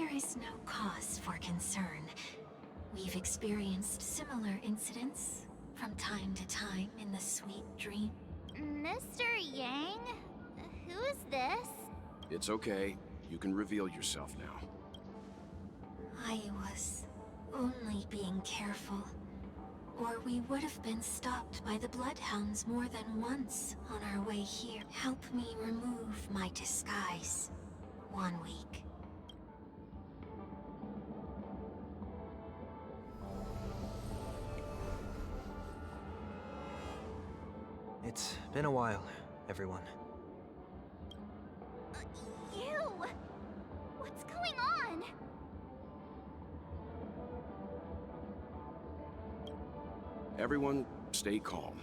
there is no cause for concern. We've experienced similar incidents from time to time in the sweet dream. Mr. Yang? Who is this? It's okay. You can reveal yourself now. I was only being careful, or we would have been stopped by the Bloodhounds more than once on our way here. Help me remove my disguise. 1 week. It's been a while, everyone. You! What's going on? Everyone, stay calm.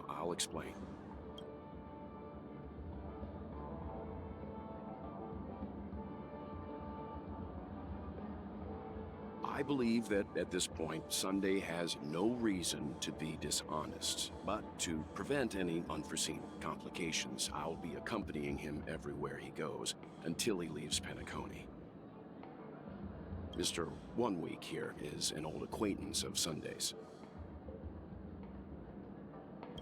I'll explain. I believe that at this point, Sunday has no reason to be dishonest. But to prevent any unforeseen complications, I'll be accompanying him everywhere he goes until he leaves Penacony. Mr. 1 Week here is an old acquaintance of Sunday's.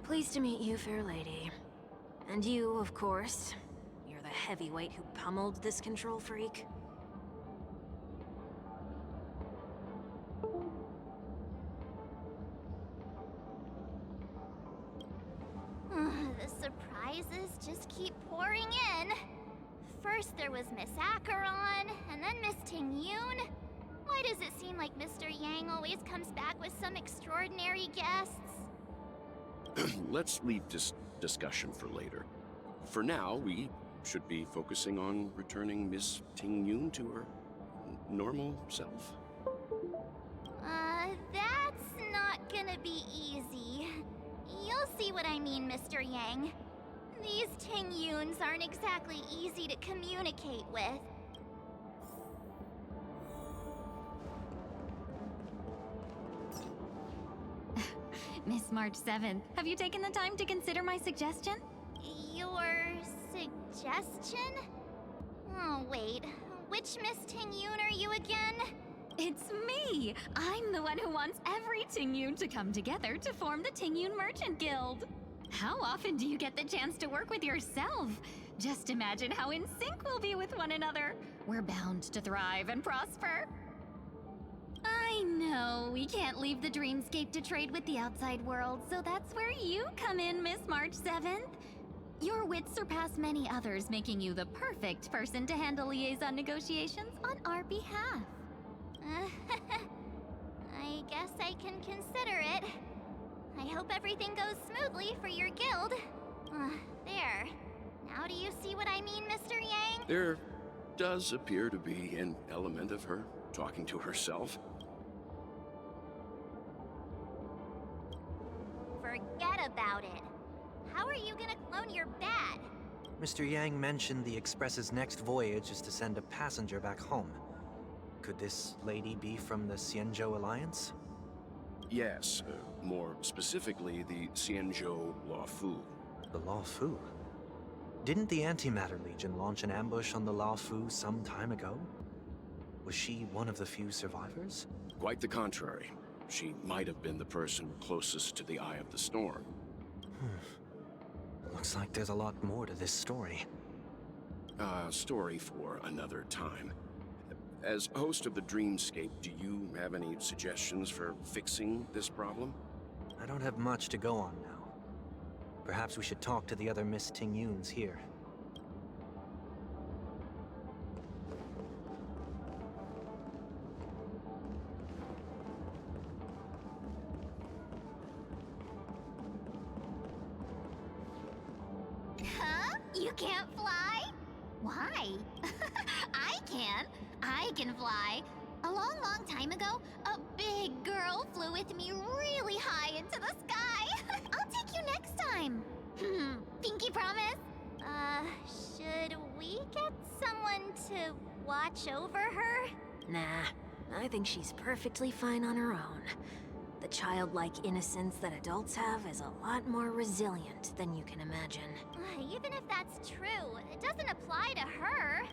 Pleased to meet you, fair lady. And you, of course. You're the heavyweight who pummeled this control freak. The surprises just keep pouring in. First there was Miss Acheron, and then Miss Ting-Yoon. Why does it seem like Mr. Yang always comes back with some extraordinary guests? Let's leave this discussion for later. For now, we should be focusing on returning Miss Ting-Yoon to her normal self. That's not gonna be easy. You'll see what I mean, Mr. Yang. These Ting-Yoons aren't exactly easy to communicate with. Miss March 7th, have you taken the time to consider my suggestion? Your suggestion? Oh, wait. Which Miss Ting-Yoon are you again? It's me! I'm the one who wants every Ting-Yoon to come together to form the Ting-Yoon Merchant Guild. How often do you get the chance to work with yourself? Just imagine how in sync we'll be with one another. We're bound to thrive and prosper. I know, we can't leave the dreamscape to trade with the outside world, so that's where you come in, Miss March 7th. Your wits surpass many others, making you the perfect person to handle liaison negotiations on our behalf. I guess I can consider it. I hope everything goes smoothly for your guild. There. Now do you see what I mean, Mr. Yang? There does appear to be an element of her talking to herself. Forget about it. How are you gonna clone your bat? Mr. Yang mentioned the Express's next voyage is to send a passenger back home. Could this lady be from the Xianzhou Alliance? Yes, more specifically, the Xianzhou Luofu. The Luofu? Didn't the Antimatter Legion launch an ambush on the Luofu some time ago? Was she one of the few survivors? Quite the contrary. She might have been the person closest to the eye of the storm. Looks like there's a lot more to this story. Story for another time. As host of the Dreamscape, do you have any suggestions for fixing this problem? I don't have much to go on now. Perhaps we should talk to the other Miss Ting-Yoons here. Huh? You can't fly? Why? I can. I can fly. A long, long time ago, a big girl flew with me really high into the sky. I'll take you next time. Pinky promise? Should we get someone to watch over her? Nah, I think she's perfectly fine on her own. The childlike innocence that adults have is a lot more resilient than you can imagine. Even if that's true, it doesn't apply to her.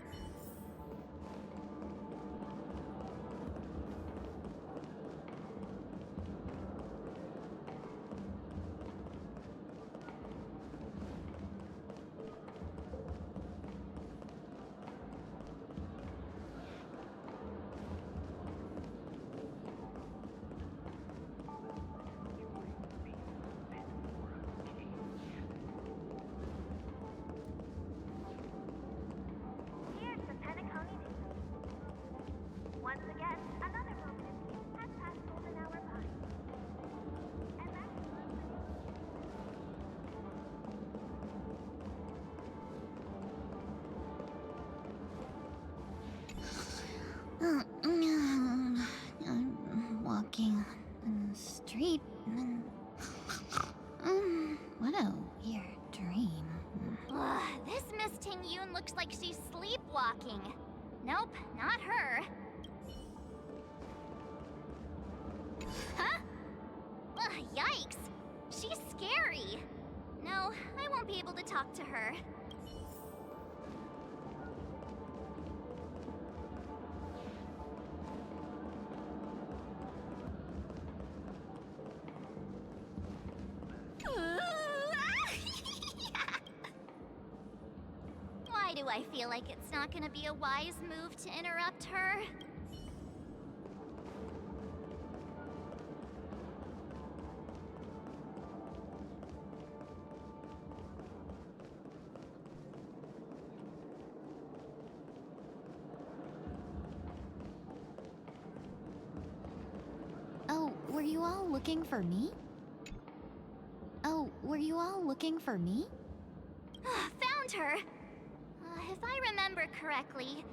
looks like she's sleepwalking. Nope, not her. Huh? Ugh, yikes! She's scary. No, I won't be able to talk to her. Why do I feel like it's not gonna be a wise move to interrupt her? Oh, were you all looking for me? Oh, were you all looking for me? Found her! If I remember correctly,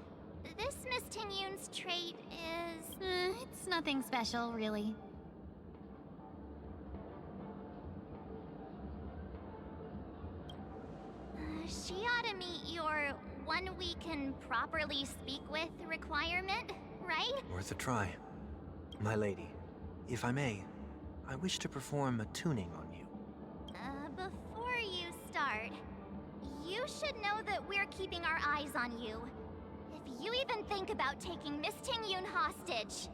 this Miss Tingyun's trait is... It's nothing special, really. She ought to meet your one we can properly speak with requirement, right? Worth a try. My lady, if I may, I wish to perform a tuning on you. Before you start, you should know that we're keeping our eyes on you. If you even think about taking Miss Tingyun hostage...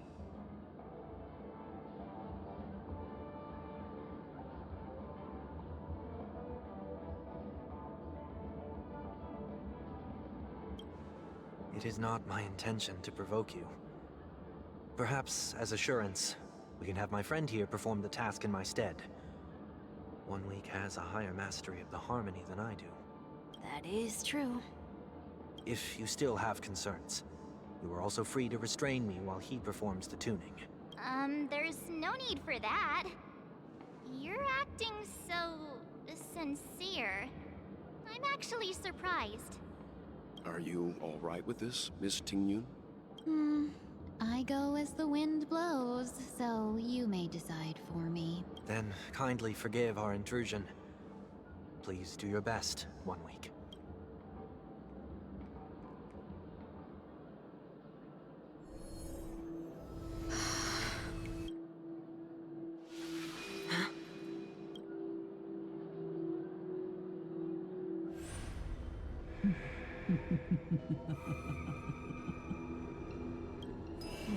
It is not my intention to provoke you. Perhaps, as assurance, we can have my friend here perform the task in my stead. 1 week has a higher mastery of the harmony than I do. That is true. If you still have concerns, you are also free to restrain me while he performs the tuning. There's no need for that. You're acting so... sincere. I'm actually surprised. Are you all right with this, Miss Tingyun? I go as the wind blows, so you may decide for me. Then kindly forgive our intrusion. Please do your best, 1 week.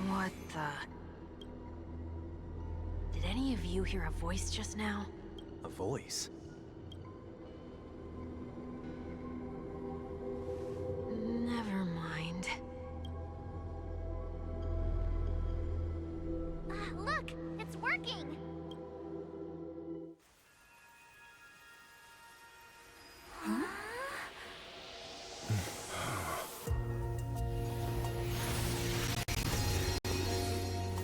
What the... Did any of you hear a voice just now? A voice? Never mind. Look! It's working!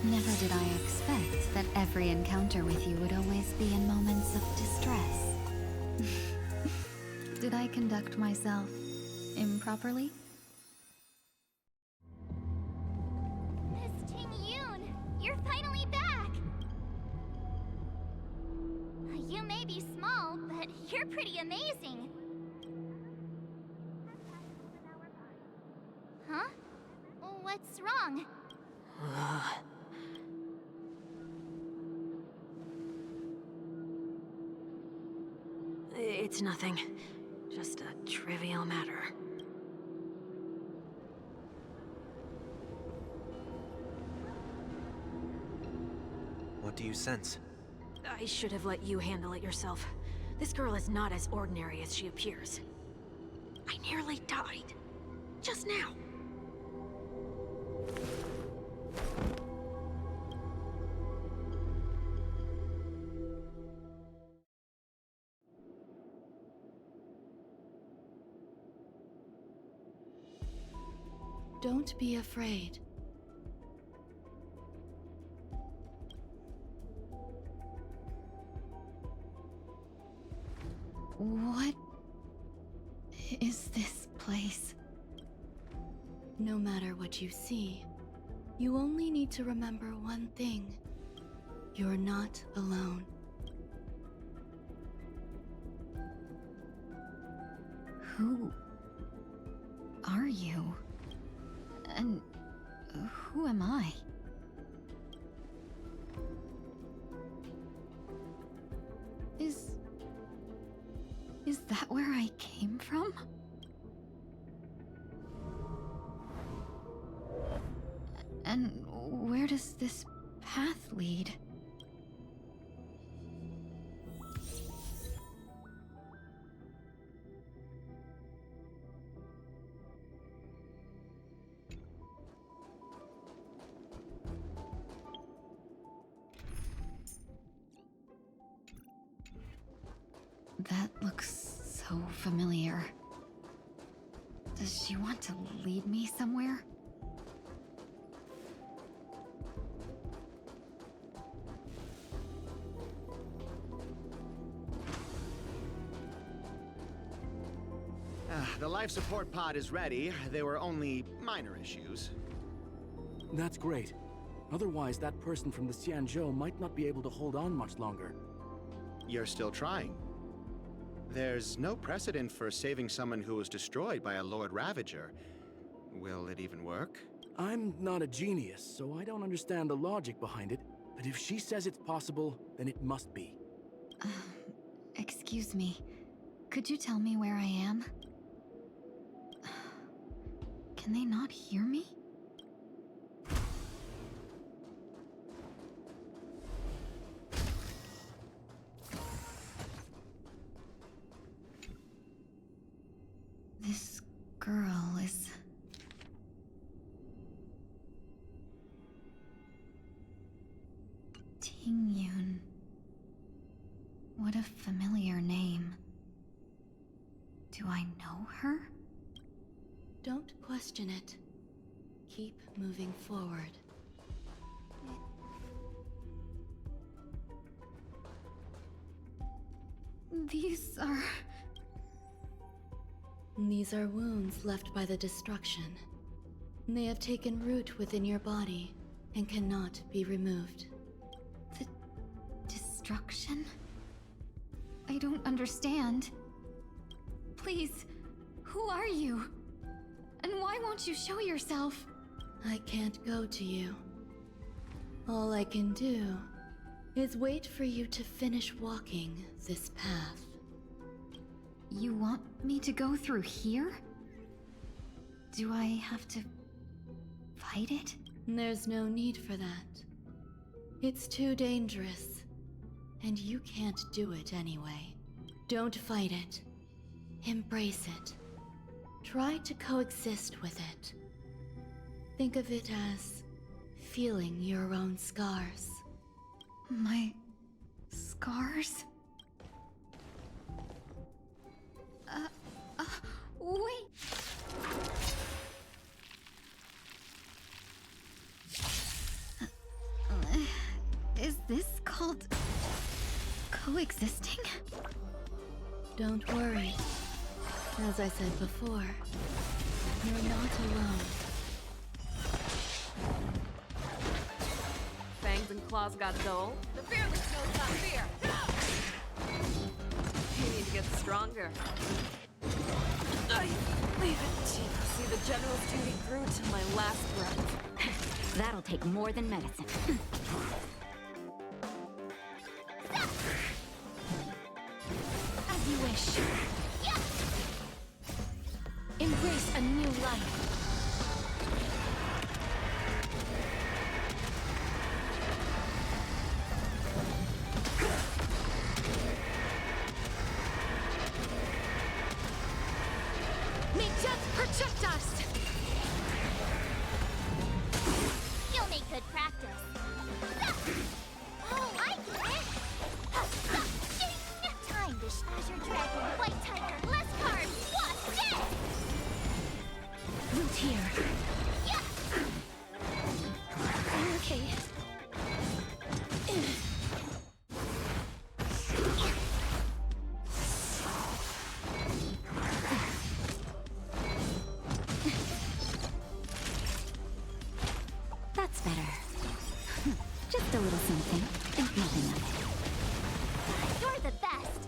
Never did I expect that every encounter with you would always be in moments of distress. Did I conduct myself improperly? Miss Tingyun, you're finally back! You may be small, but you're pretty amazing. Huh? What's wrong? It's nothing. Just a trivial matter. What do you sense? I should have let you handle it yourself. This girl is not as ordinary as she appears. I nearly died. Just now. Don't be afraid. What is this place? No matter what you see, you only need to remember one thing. You're not alone. you? And who am I? Is that where I came from? And where does this path lead? That looks so familiar. Does she want to lead me somewhere? The life support pod is ready. There were only minor issues. That's great. Otherwise, that person from the Xianzhou might not be able to hold on much longer. You're still trying. There's no precedent for saving someone who was destroyed by a Lord Ravager. Will it even work? I'm not a genius, so I don't understand the logic behind it. But if she says it's possible, then it must be. Excuse me. Could you tell me where I am? Can they not hear me? This girl is... Tingyun. What a familiar name. Do I know her? Don't question it. Keep moving forward. These are... These are wounds left by the destruction. They have taken root within your body and cannot be removed. the destruction? I don't understand. Please, who are you? And why won't you show yourself? I can't go to you. All I can do is wait for you to finish walking this path. You want me to go through here? Do I have to fight it? There's no need for that. It's too dangerous, and you can't do it anyway. Don't fight it. Embrace it. Try to coexist with it. Think of it as feeling your own scars. My scars? Wait. Is this called coexisting? Don't worry. As I said before, you're not alone. Fangs and claws got dull. The fearless knows not fear. You need to get stronger. I leave it to see the general's duty through to my last breath. That'll take more than medicine. As you wish. Embrace a new life. May death protect us! You'll make good practice. Oh, I get it! Time to Azure Dragon, White Tiger, less cards, Wasp, dead! Root here. I'm okay. That's better. Just a little something. Think nothing of it. You're the best!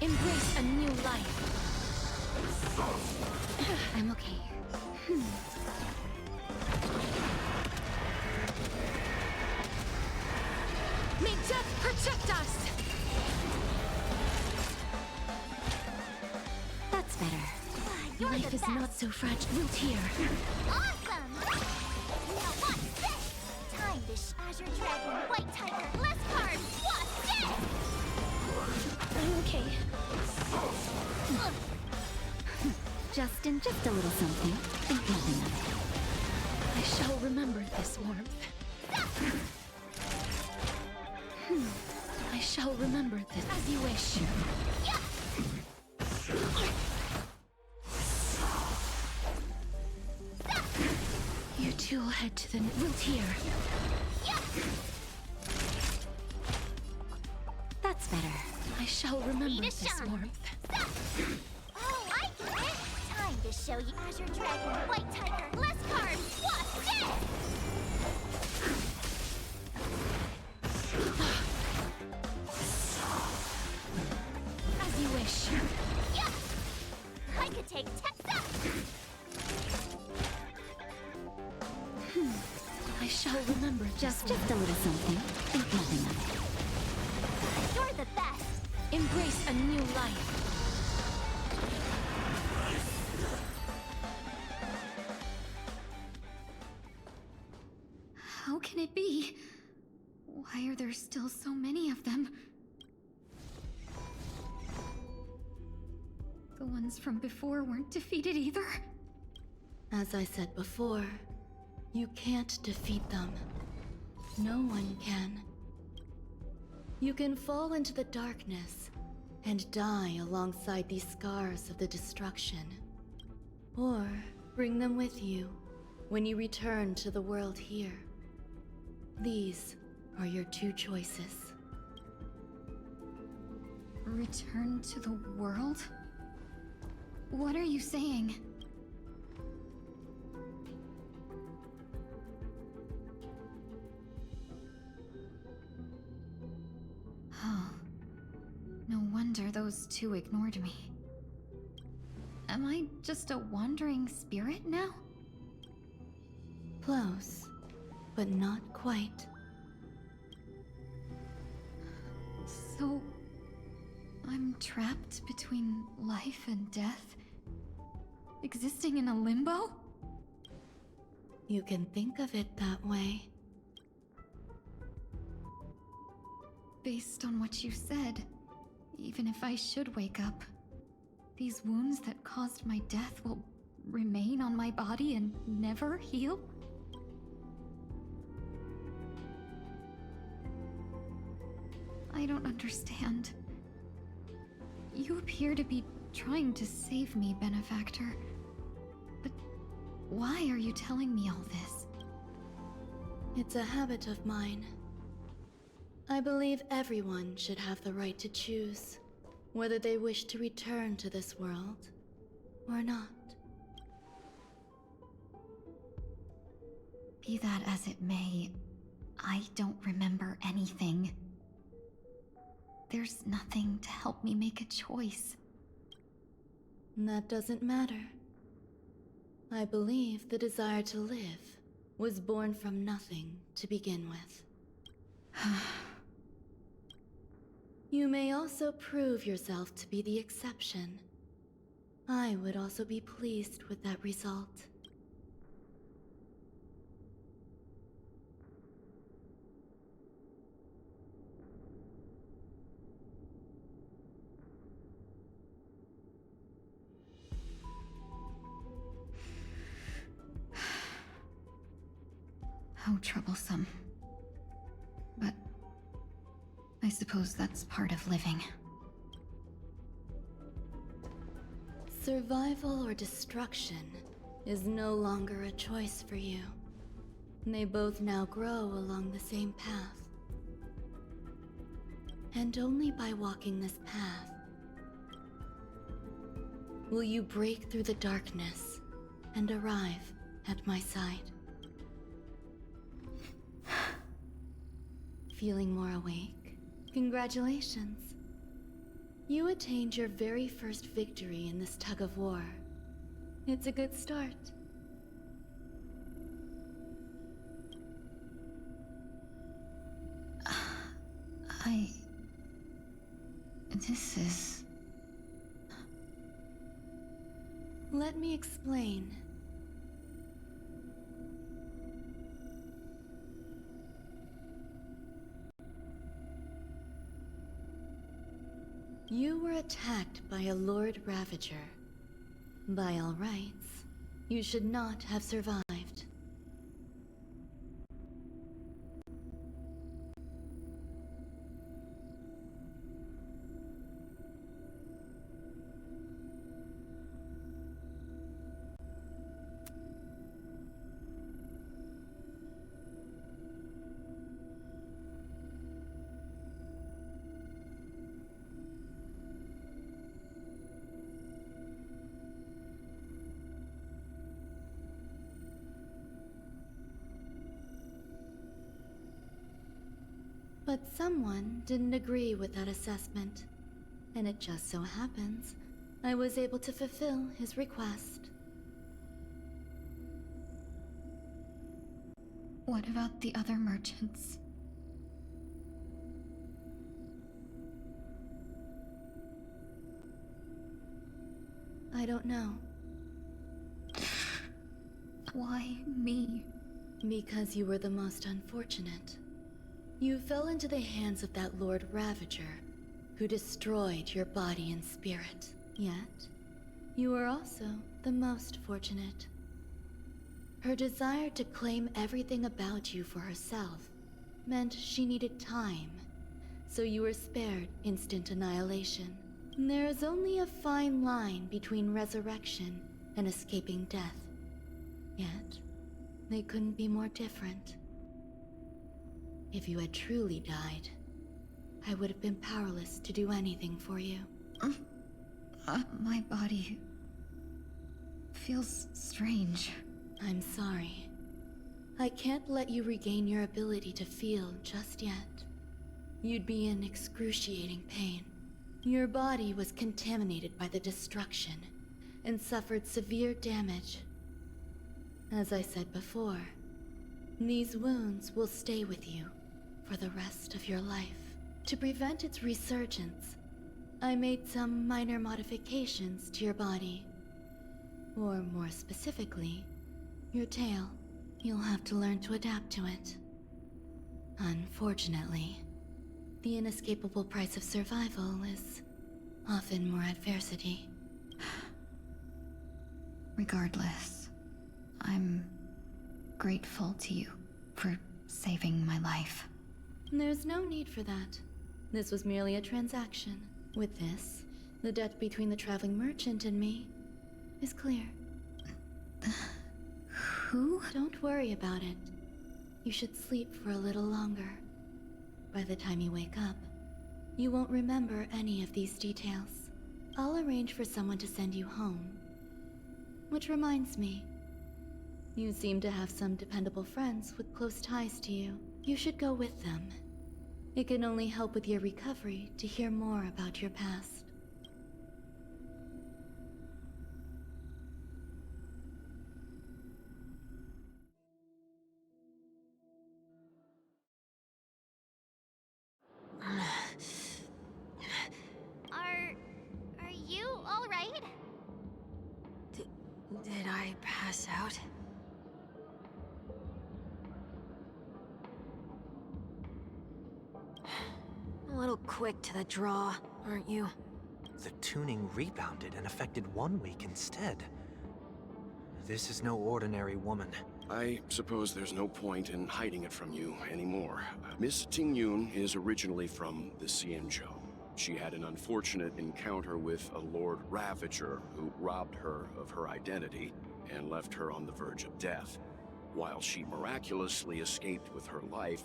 Embrace a new life. I'm okay. May death protect us! That's better. You're Life the is best. not so fragile. Wilt here. Awesome! Now watch this! Time to Azure Dragon, White Tiger, less cards, what's dead? I'm okay. Just a little something. Think nothing of it. I shall remember this warmth. I shall remember this. As you wish. You two will head to the Wilt here. That's better. I shall remember this shine. warmth. Oh, I get it! Time to show you Azure Dragon, White Tiger, less cards, what's dead? As you wish. I could take 10 steps! I shall remember Just a little something. Think nothing of it. You're the best! Embrace a new life. How can it be? Why are there still so many of them? The ones from before weren't defeated either. As I said before, you can't defeat them. No one can. You can fall into the darkness and die alongside these scars of the destruction. Or bring them with you when you return to the world here. These are your two choices. Return to the world? What are you saying? Oh. No wonder those two ignored me. Am I just a wandering spirit now? Close, but not quite. So... I'm trapped between life and death? Existing in a limbo? You can think of it that way. Based on what you said, even if I should wake up, these wounds that caused my death will remain on my body and never heal? I don't understand. You appear to be trying to save me, Benefactor. But why are you telling me all this? It's a habit of mine. I believe everyone should have the right to choose whether they wish to return to this world or not. Be that as it may, I don't remember anything. There's nothing to help me make a choice. That doesn't matter. I believe the desire to live was born from nothing to begin with. You may also prove yourself to be the exception. I would also be pleased with that result. How troublesome. But I suppose that's part of living. Survival or destruction is no longer a choice for you. They both now grow along the same path. And only by walking this path will you break through the darkness and arrive at my side. Feeling more awake? Congratulations. You attained your very first victory in this tug of war. It's a good start. This is... Let me explain. You were attacked by a Lord Ravager. By all rights, you should not have survived. But someone didn't agree with that assessment, and it just so happens I was able to fulfill his request. What about the other merchants? I don't know. Why me? Because you were the most unfortunate. You fell into the hands of that Lord Ravager, who destroyed your body and spirit. Yet, you were also the most fortunate. Her desire to claim everything about you for herself meant she needed time, so you were spared instant annihilation. There is only a fine line between resurrection and escaping death. Yet, they couldn't be more different. If you had truly died, I would have been powerless to do anything for you. My body... feels strange. I'm sorry. I can't let you regain your ability to feel just yet. You'd be in excruciating pain. Your body was contaminated by the destruction and suffered severe damage. As I said before, these wounds will stay with you for the rest of your life. To prevent its resurgence, I made some minor modifications to your body. Or more specifically, your tail. You'll have to learn to adapt to it. Unfortunately, the inescapable price of survival is often more adversity. Regardless, I'm grateful to you for saving my life. There's no need for that. This was merely a transaction. With this, the debt between the traveling merchant and me is clear. Who? Don't worry about it. You should sleep for a little longer. By the time you wake up, you won't remember any of these details. I'll arrange for someone to send you home. Which reminds me, you seem to have some dependable friends with close ties to you. You should go with them. It can only help with your recovery to hear more about your past. Are you all right? Did I pass out? A little quick to the draw, aren't you? The tuning rebounded and affected 1 week instead. This is no ordinary woman. I suppose there's no point in hiding it from you anymore. Miss Tingyun is originally from the Xianzhou. She had an unfortunate encounter with a Lord Ravager who robbed her of her identity and left her on the verge of death. While she miraculously escaped with her life,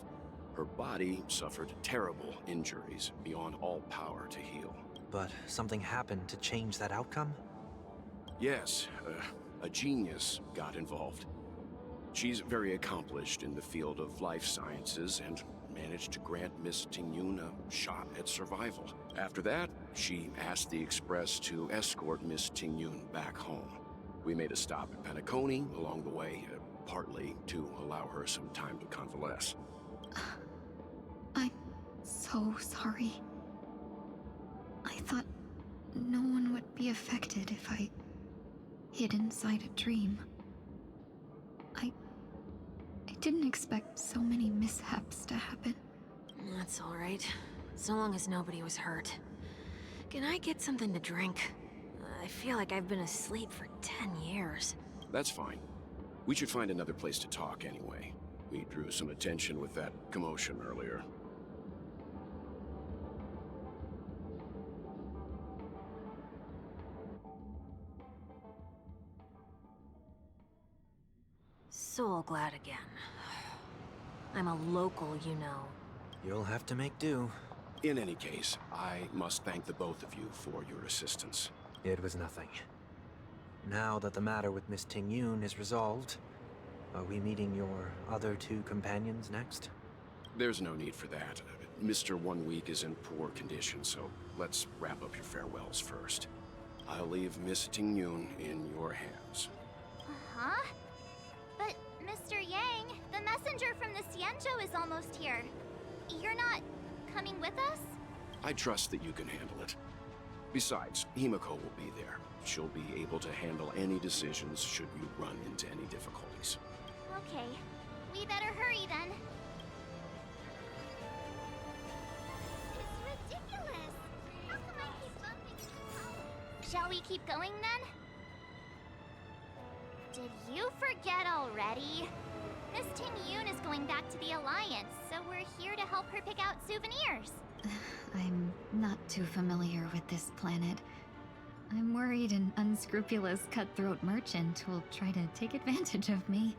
her body suffered terrible injuries beyond all power to heal. But something happened to change that outcome? Yes, a genius got involved. She's very accomplished in the field of life sciences and managed to grant Miss Tingyun a shot at survival. After that, she asked the Express to escort Miss Tingyun back home. We made a stop at Penacony along the way, partly to allow her some time to convalesce. I'm so sorry. I thought no one would be affected if I hid inside a dream. I didn't expect so many mishaps to happen. That's all right. So long as nobody was hurt. Can I get something to drink? I feel like I've been asleep for 10 years. That's fine. We should find another place to talk anyway. We drew some attention with that commotion earlier. So glad again. I'm a local, you know. You'll have to make do. In any case, I must thank the both of you for your assistance. It was nothing. Now that the matter with Miss Tingyun is resolved, are we meeting your other two companions next? There's no need for that. Mr. 1 Week is in poor condition, so let's wrap up your farewells first. I'll leave Miss Tingyun in your hands. Huh? But, Mr. Yang, the messenger from the Xianzhou is almost here. You're not coming with us? I trust that you can handle it. Besides, Himiko will be there. She'll be able to handle any decisions should you run into any difficulties. Okay. We better hurry then. It's ridiculous! How come I keep bumping into columns? Shall we keep going then? Did you forget already? Miss Tingyun is going back to the Alliance, so we're here to help her pick out souvenirs. I'm not too familiar with this planet. I'm worried an unscrupulous cutthroat merchant will try to take advantage of me.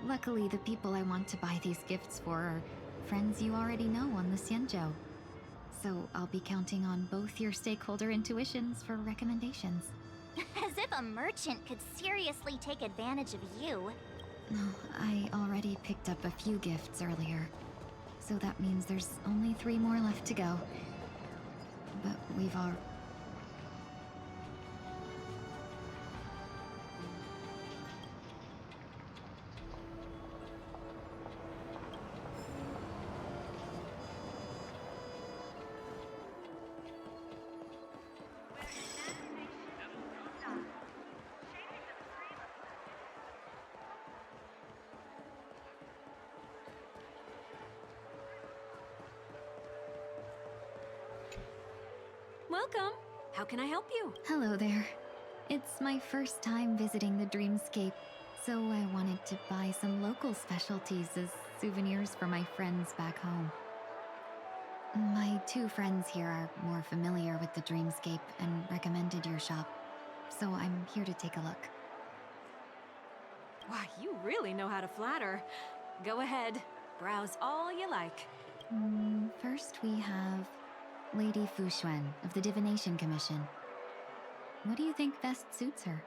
Luckily, the people I want to buy these gifts for are friends you already know on the Xianzhou. So I'll be counting on both your stakeholder intuitions for recommendations. As if a merchant could seriously take advantage of you. No, I already picked up a few gifts earlier. So that means there's only 3 more left to go. But we've all... Welcome. How can I help you? Hello there. It's my first time visiting the Dreamscape, so I wanted to buy some local specialties as souvenirs for my friends back home. My 2 friends here are more familiar with the Dreamscape and recommended your shop, so I'm here to take a look. Wow, you really know how to flatter. Go ahead, browse all you like. First we have Lady Fuxuan of the Divination Commission. What do you think best suits her?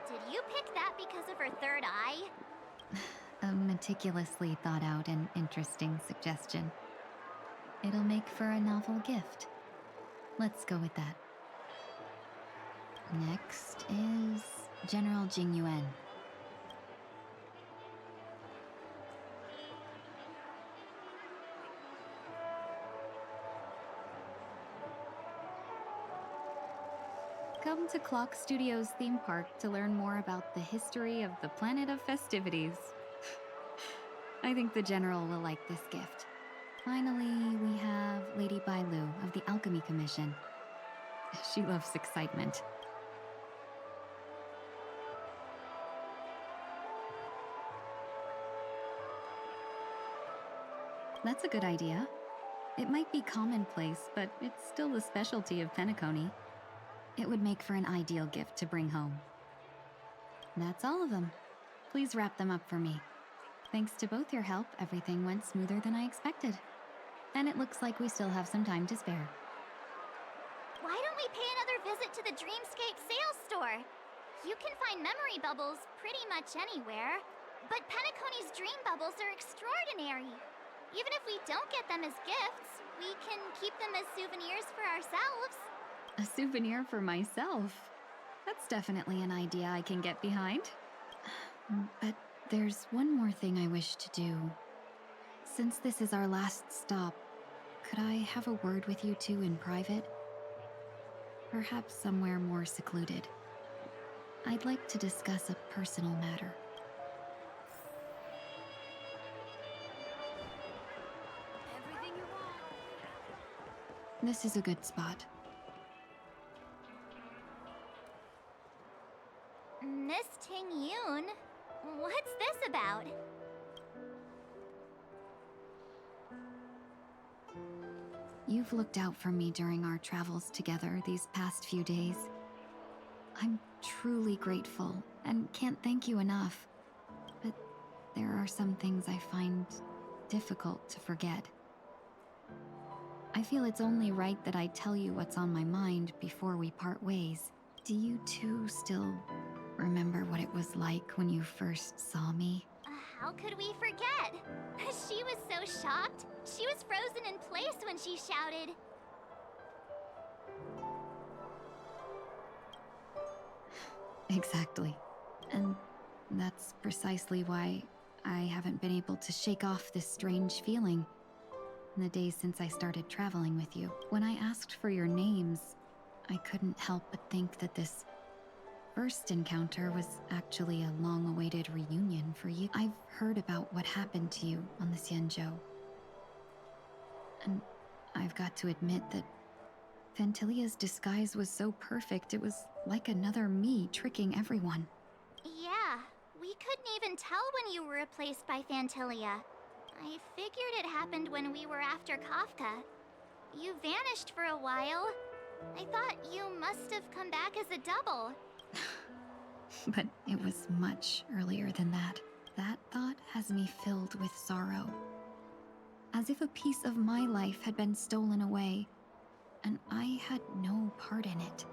Did you pick that because of her third eye? A meticulously thought out and interesting suggestion. It'll make for a novel gift. Let's go with that. Next is General Jingyuan. Come to Clock Studios theme park to learn more about the history of the planet of festivities. I think the General will like this gift. Finally, we have Lady Bailu of the Alchemy Commission. She loves excitement. That's a good idea. It might be commonplace, but it's still the specialty of Penacony. It would make for an ideal gift to bring home. That's all of them. Please wrap them up for me. Thanks to both your help, everything went smoother than I expected. And it looks like we still have some time to spare. visit to the Dreamscape sales store. You can find memory bubbles pretty much anywhere, but Penacony's dream bubbles are extraordinary. Even if we don't get them as gifts, we can keep them as souvenirs for ourselves. A souvenir for myself. That's definitely an idea I can get behind. But there's one more thing I wish to do. Since this is our last stop, could I have a word with you two in private? Perhaps somewhere more secluded. I'd like to discuss a personal matter. Everything you want. This is a good spot. Miss Ting Yoon, what's this about? You've looked out for me during our travels together these past few days. I'm truly grateful and can't thank you enough. But there are some things I find difficult to forget. I feel it's only right that I tell you what's on my mind before we part ways. Do you two still remember what it was like when you first saw me? How could we forget? She was so shocked. She was frozen in place when she shouted. Exactly. And that's precisely why I haven't been able to shake off this strange feeling in the days since I started traveling with you. When I asked for your names, I couldn't help but think that this first encounter was actually a long-awaited reunion for you. I've heard about what happened to you on the Xianzhou. And I've got to admit that Fantilia's disguise was so perfect, it was like another me tricking everyone. Yeah, we couldn't even tell when you were replaced by Fantilia. I figured it happened when we were after Kafka. You vanished for a while. I thought you must have come back as a double. But it was much earlier than that. That thought has me filled with sorrow. As if a piece of my life had been stolen away, and I had no part in it.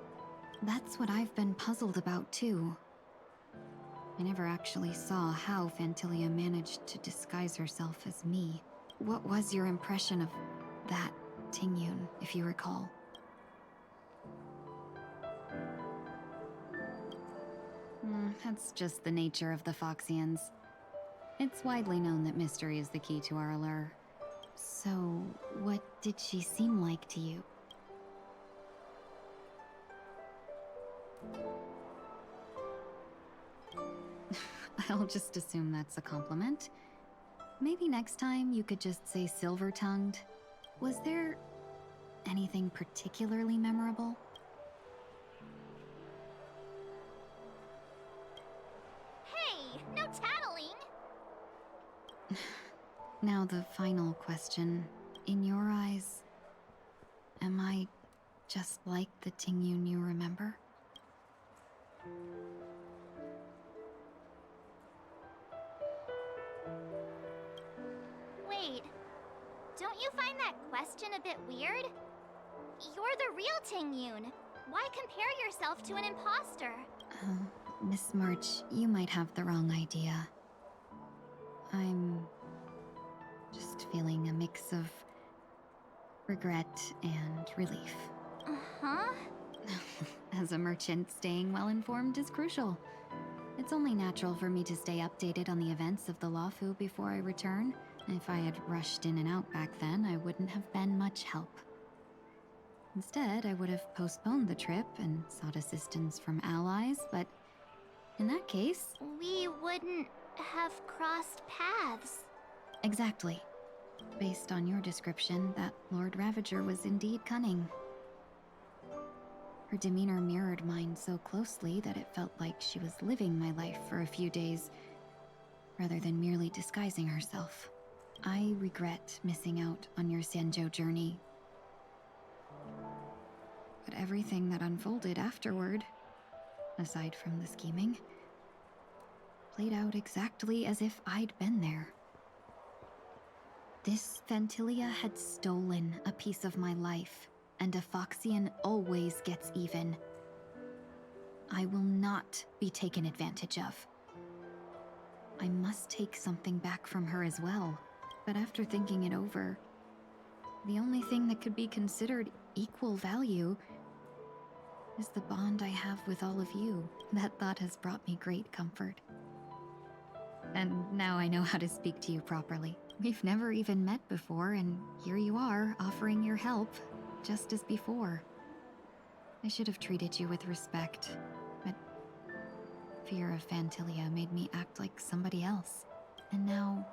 That's what I've been puzzled about, too. I never actually saw how Fantilia managed to disguise herself as me. What was your impression of that Tingyun, if you recall? That's just the nature of the Foxians. It's widely known that mystery is the key to our allure. So, what did she seem like to you? I'll just assume that's a compliment. Maybe next time you could just say silver-tongued. Was there anything particularly memorable? Hey, no tattling! Now the final question. In your eyes, am I just like the Tingyun you remember? Wait, don't you find that question a bit weird? You're the real Tingyun. Why compare yourself to an imposter? Miss March, you might have the wrong idea. I'm just feeling a mix of regret and relief. Uh-huh. As a merchant, staying well-informed is crucial. It's only natural for me to stay updated on the events of the Luofu before I return. If I had rushed in and out back then, I wouldn't have been much help. Instead, I would have postponed the trip and sought assistance from allies, but in that case... We wouldn't have crossed paths. Exactly. Based on your description, that Lord Ravager was indeed cunning. Her demeanor mirrored mine so closely that it felt like she was living my life for a few days, rather than merely disguising herself. I regret missing out on your Xianzhou journey. But everything that unfolded afterward, aside from the scheming, played out exactly as if I'd been there. This Fantilia had stolen a piece of my life, and a Foxian always gets even. I will not be taken advantage of. I must take something back from her as well. But after thinking it over, the only thing that could be considered equal value is the bond I have with all of you. That thought has brought me great comfort. And now I know how to speak to you properly. We've never even met before, and here you are, offering your help, just as before. I should have treated you with respect, but fear of Fantilia made me act like somebody else. And now,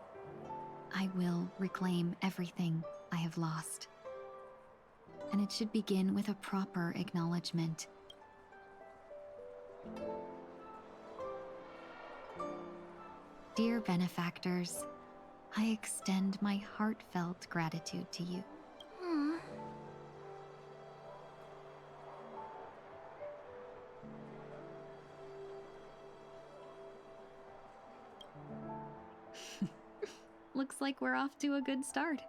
I will reclaim everything I have lost. And it should begin with a proper acknowledgement. Dear benefactors, I extend my heartfelt gratitude to you. Hmm. Looks like we're off to a good start.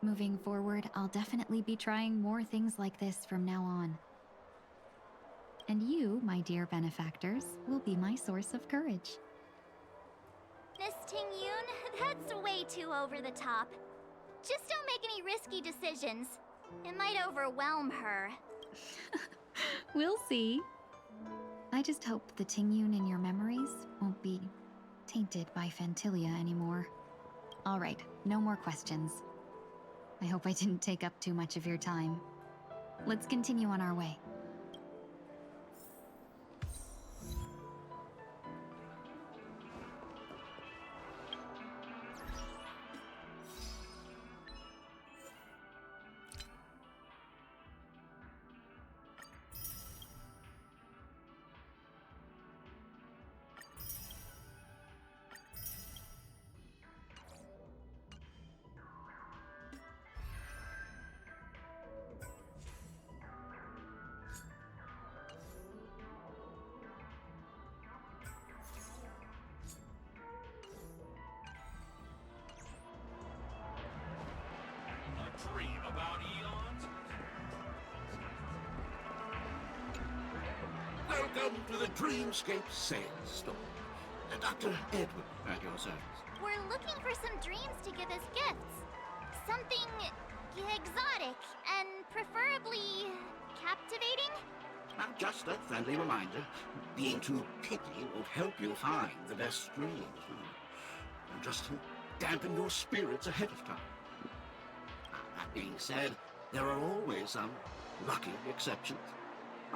Moving forward, I'll definitely be trying more things like this from now on. And you, my dear benefactors, will be my source of courage. Miss Ting-Yun, that's way too over the top. Just don't make any risky decisions. It might overwhelm her. We'll see. I just hope the Ting-Yun in your memories won't be tainted by Fantilia anymore. All right, no more questions. I hope I didn't take up too much of your time. Let's continue on our way. Dream about eons? Welcome to the Dreamscape Sales Store. Dr. Edward at your service. We're looking for some dreams to give as gifts. Something exotic and preferably captivating. Now, just a friendly reminder, being too picky won't help you find the best dreams. And just to dampen your spirits ahead of time. That being said, there are always some lucky exceptions.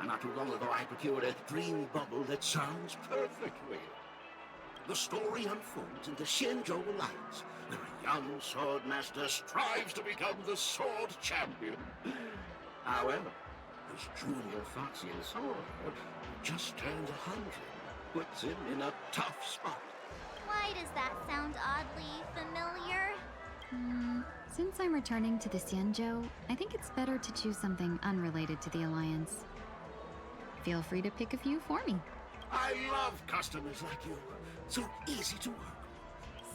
Not too long ago, I procured a dream bubble that sounds perfect real. The story unfolds in the Shinjo Alliance, where a young swordmaster strives to become the sword champion. However, his junior Foxian sword, who just turned 100, puts him in a tough spot. Why does that sound oddly familiar? Since I'm returning to the Xianzhou, I think it's better to choose something unrelated to the Alliance. Feel free to pick a few for me. I love customers like you. So easy to work.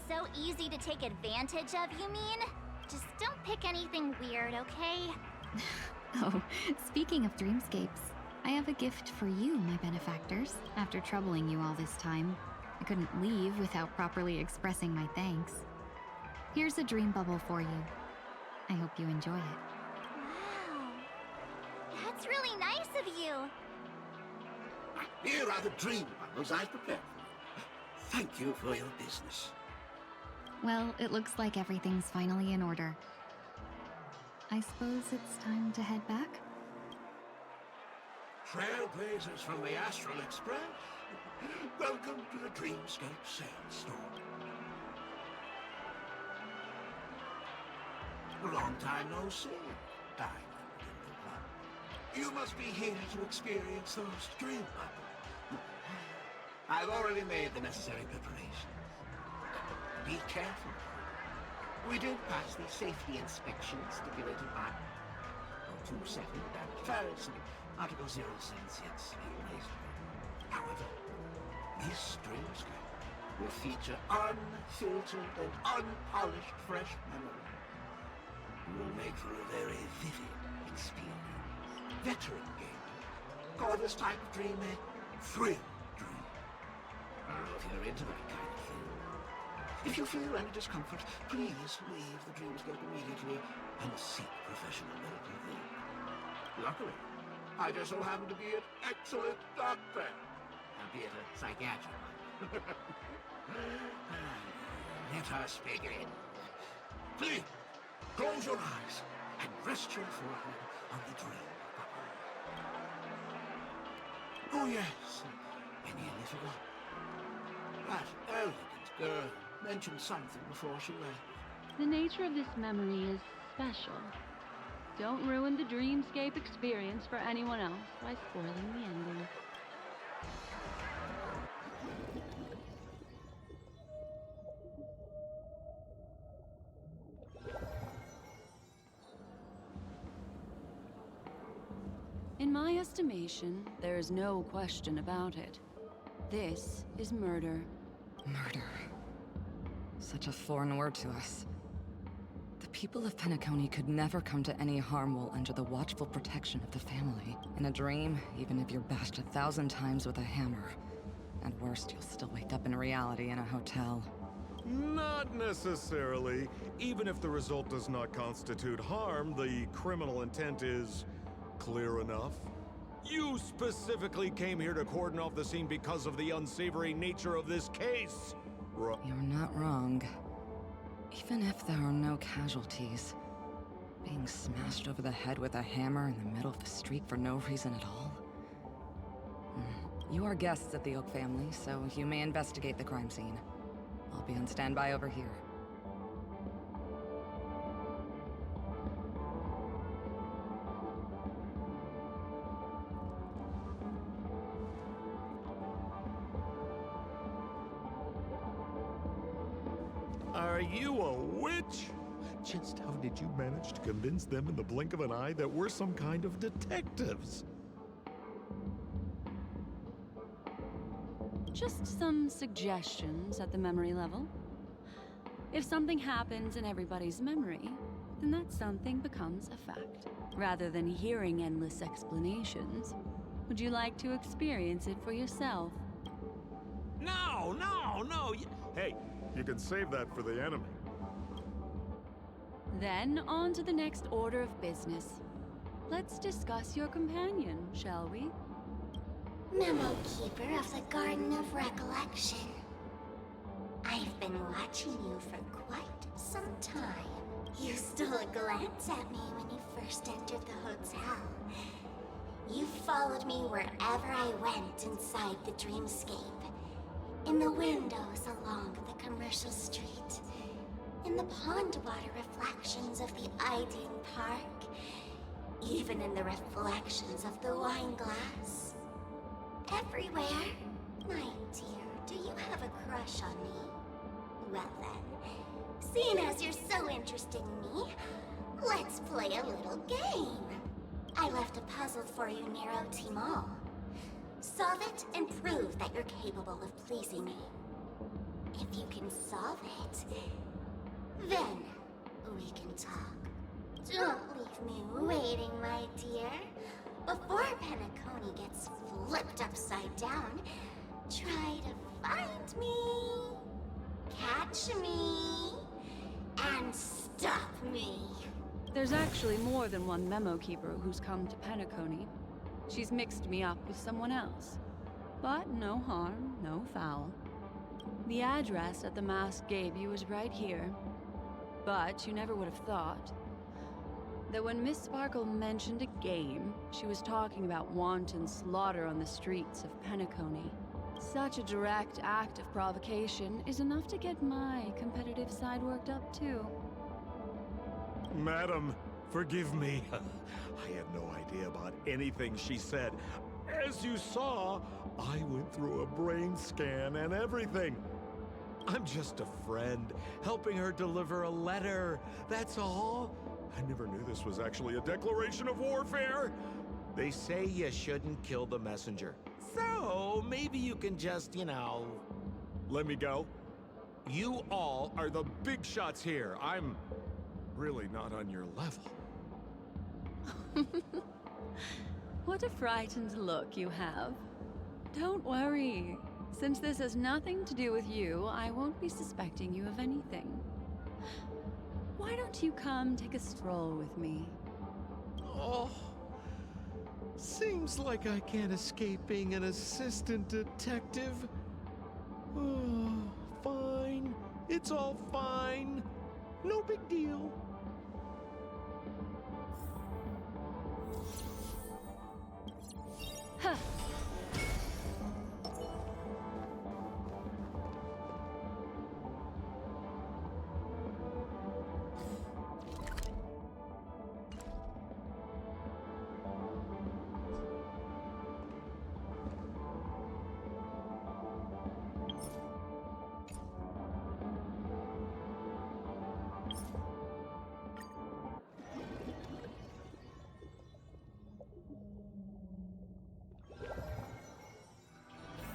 So easy to take advantage of, you mean? Just don't pick anything weird, okay? Oh, speaking of dreamscapes, I have a gift for you, my benefactors. After troubling you all this time, I couldn't leave without properly expressing my thanks. Here's a dream bubble for you. I hope you enjoy it. Wow. That's really nice of you. Here are the dream bubbles I prepared for you. Thank you for your business. Well, it looks like everything's finally in order. I suppose it's time to head back? Trailblazers from the Astral Express, welcome to the Dreamscape Sales Store. Long time no see, Diamond in the blood. You must be here to experience those dream bubbles. I've already made the necessary preparations. Be careful. We did pass the safety inspection stipulated by 27 damage first and Article 0 Sensience. However, this dreamscape will feature unfiltered and unpolished fresh memory. It will make for a very vivid experience. Veteran gamer, call this type of dream a thrill dream. Oh, if you're into that kind of thing. If you feel any discomfort, please leave the dreamscape immediately and seek professional medical help. Luckily, I just so happen to be an excellent doctor, albeit a psychiatric one. Let us begin. Please, close your eyes and rest your forehead on the dream bubble. Oh yes, I nearly forgot. That elegant girl mentioned something before she left. The nature of this memory is special. Don't ruin the dreamscape experience for anyone else by spoiling the ending. In my estimation, there is no question about it. This is murder. Murder. Such a foreign word to us. The people of Penacony could never come to any harm while under the watchful protection of the family. In a dream, even if you're bashed 1,000 times with a hammer. At worst, you'll still wake up in reality in a hotel. Not necessarily. Even if the result does not constitute harm, the criminal intent is clear enough. You specifically came here to cordon off the scene because of the unsavory nature of this case. You're not wrong. Even if there are no casualties, being smashed over the head with a hammer in the middle of the street for no reason at all. You are guests at the Oak family, so you may investigate the crime scene. I'll be on standby over here. Are you a witch? Just how did you manage to convince them in the blink of an eye that we're some kind of detectives? Just some suggestions at the memory level. If something happens in everybody's memory, then that something becomes a fact, rather than hearing endless explanations. Would you like to experience it for yourself? No, no, no! Hey, you can save that for the enemy. Then on to the next order of business. Let's discuss your companion, shall we? Memo Keeper of the Garden of Recollection. I've been watching you for quite some time. You stole a glance at me when you first entered the hotel. You followed me wherever I went inside the dreamscape. In the windows along the commercial street. In the pond water reflections of the Ideen Park. Even in the reflections of the wine glass. Everywhere. My dear, do you have a crush on me? Well then, seeing as you're so interested in me, let's play a little game. I left a puzzle for you near OT Mall. Solve it and prove that you're capable of pleasing me. If you can solve it, then we can talk. Don't leave me waiting, my dear. Before Penacony gets flipped upside down, try to find me, catch me, and stop me. There's actually more than one Memo Keeper who's come to Penacony. She's mixed me up with someone else. But no harm, no foul. The address that the mask gave you is right here. But you never would have thought that when Miss Sparkle mentioned a game, she was talking about wanton slaughter on the streets of Penacony. Such a direct act of provocation is enough to get my competitive side worked up too. Madam, forgive me. I had no idea about anything she said. As you saw, I went through a brain scan and everything. I'm just a friend, helping her deliver a letter, that's all. I never knew this was actually a declaration of warfare. They say you shouldn't kill the messenger. So, maybe you can just, let me go. You all are the big shots here. I'm really not on your level. What a frightened look you have. Don't worry. Since this has nothing to do with you, I won't be suspecting you of anything. Why don't you come take a stroll with me? Oh, seems like I can't escape being an assistant detective. Oh, fine. It's all fine. No big deal. Huh.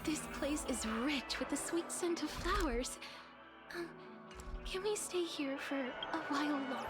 This place is rich with the sweet scent of flowers. Can we stay here for a while longer?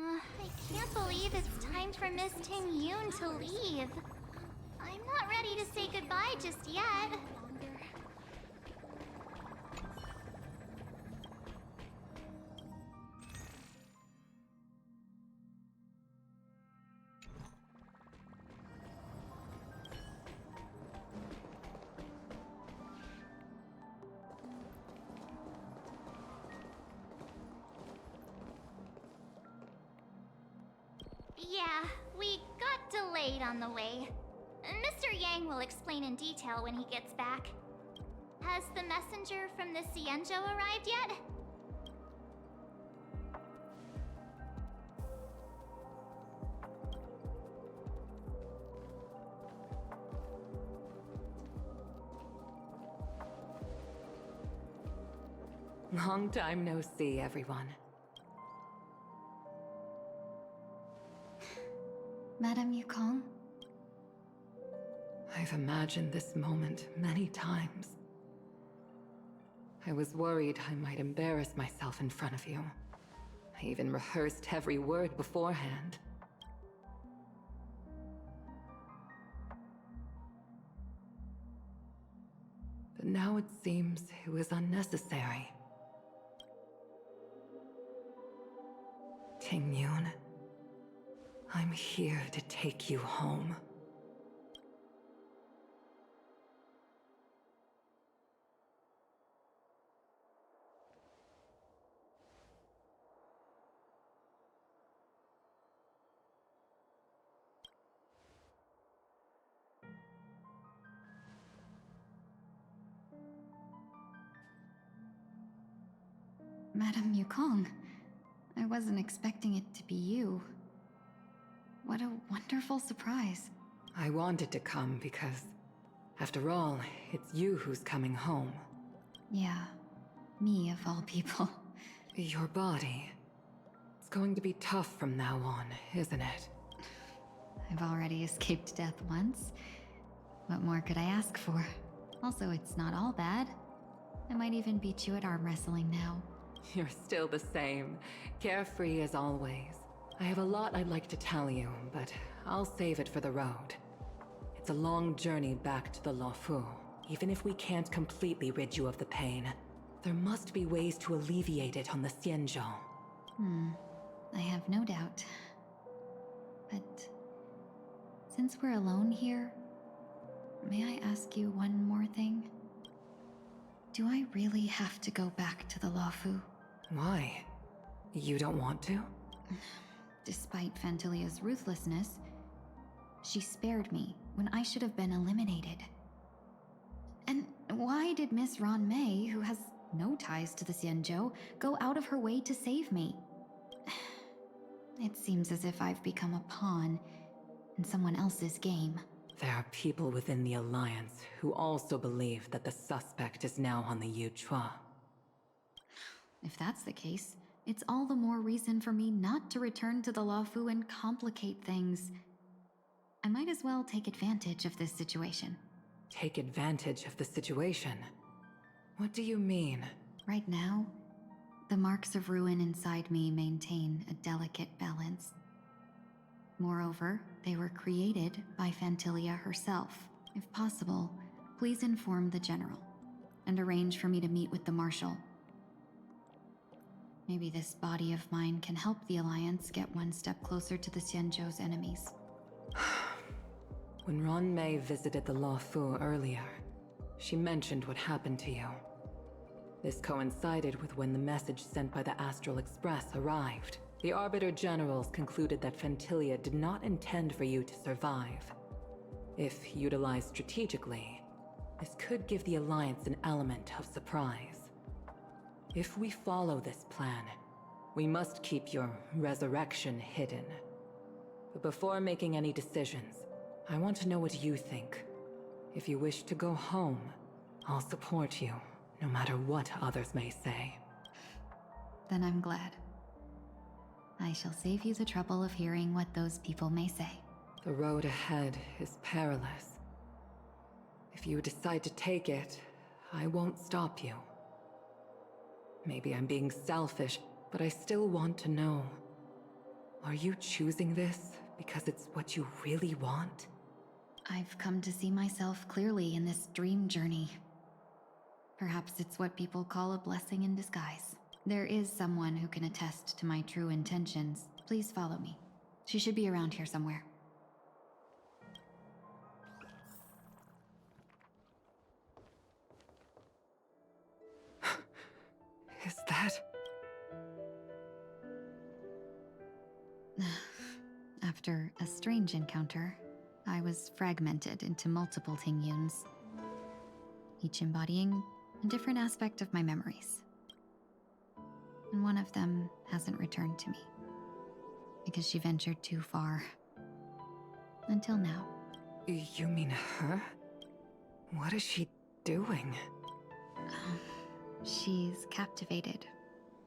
I can't believe it's time for Miss Ting Yoon to leave. I'm not ready to say goodbye just yet. Yeah, we got delayed on the way. Mr. Yang will explain in detail when he gets back. Has the messenger from the Xianzhou arrived yet? Long time no see, everyone. Madame Yukong? I've imagined this moment many times. I was worried I might embarrass myself in front of you. I even rehearsed every word beforehand. But now it seems it was unnecessary. Ting Yun, I'm here to take you home. Madame Yukong, I wasn't expecting it to be you. What a wonderful surprise. I wanted to come because, after all, it's you who's coming home. Yeah, me of all people. Your body. It's going to be tough from now on, isn't it? I've already escaped death once. What more could I ask for? Also, it's not all bad. I might even beat you at arm wrestling now. You're still the same, carefree as always. I have a lot I'd like to tell you, but I'll save it for the road. It's a long journey back to the Luofu. Even if we can't completely rid you of the pain, there must be ways to alleviate it on the Xianzhou. I have no doubt. But since we're alone here, may I ask you one more thing? Do I really have to go back to the Luofu? Why? You don't want to? Despite Fantilia's ruthlessness, she spared me when I should have been eliminated. And why did Miss Ron Mei, who has no ties to the Xianzhou, go out of her way to save me? It seems as if I've become a pawn in someone else's game. There are people within the Alliance who also believe that the suspect is now on the Yuchua. If that's the case, it's all the more reason for me not to return to the Luofu and complicate things. I might as well take advantage of this situation. Take advantage of the situation? What do you mean? Right now, the marks of ruin inside me maintain a delicate balance. Moreover, they were created by Fantilia herself. If possible, please inform the General, and arrange for me to meet with the Marshal. Maybe this body of mine can help the Alliance get one step closer to the Xianzhou's enemies. When Ron Mei visited the Luofu earlier, she mentioned what happened to you. This coincided with when the message sent by the Astral Express arrived. The Arbiter Generals concluded that Fantilia did not intend for you to survive. If utilized strategically, this could give the Alliance an element of surprise. If we follow this plan, we must keep your resurrection hidden. But before making any decisions, I want to know what you think. If you wish to go home, I'll support you, no matter what others may say. Then I'm glad. I shall save you the trouble of hearing what those people may say. The road ahead is perilous. If you decide to take it, I won't stop you. Maybe I'm being selfish, but I still want to know. Are you choosing this because it's what you really want? I've come to see myself clearly in this dream journey. Perhaps it's what people call a blessing in disguise. There is someone who can attest to my true intentions. Please follow me. She should be around here somewhere. Is that... After a strange encounter, I was fragmented into multiple Tingyuns, each embodying a different aspect of my memories. And one of them hasn't returned to me, because she ventured too far. Until now. You mean her? What is she doing? She's captivated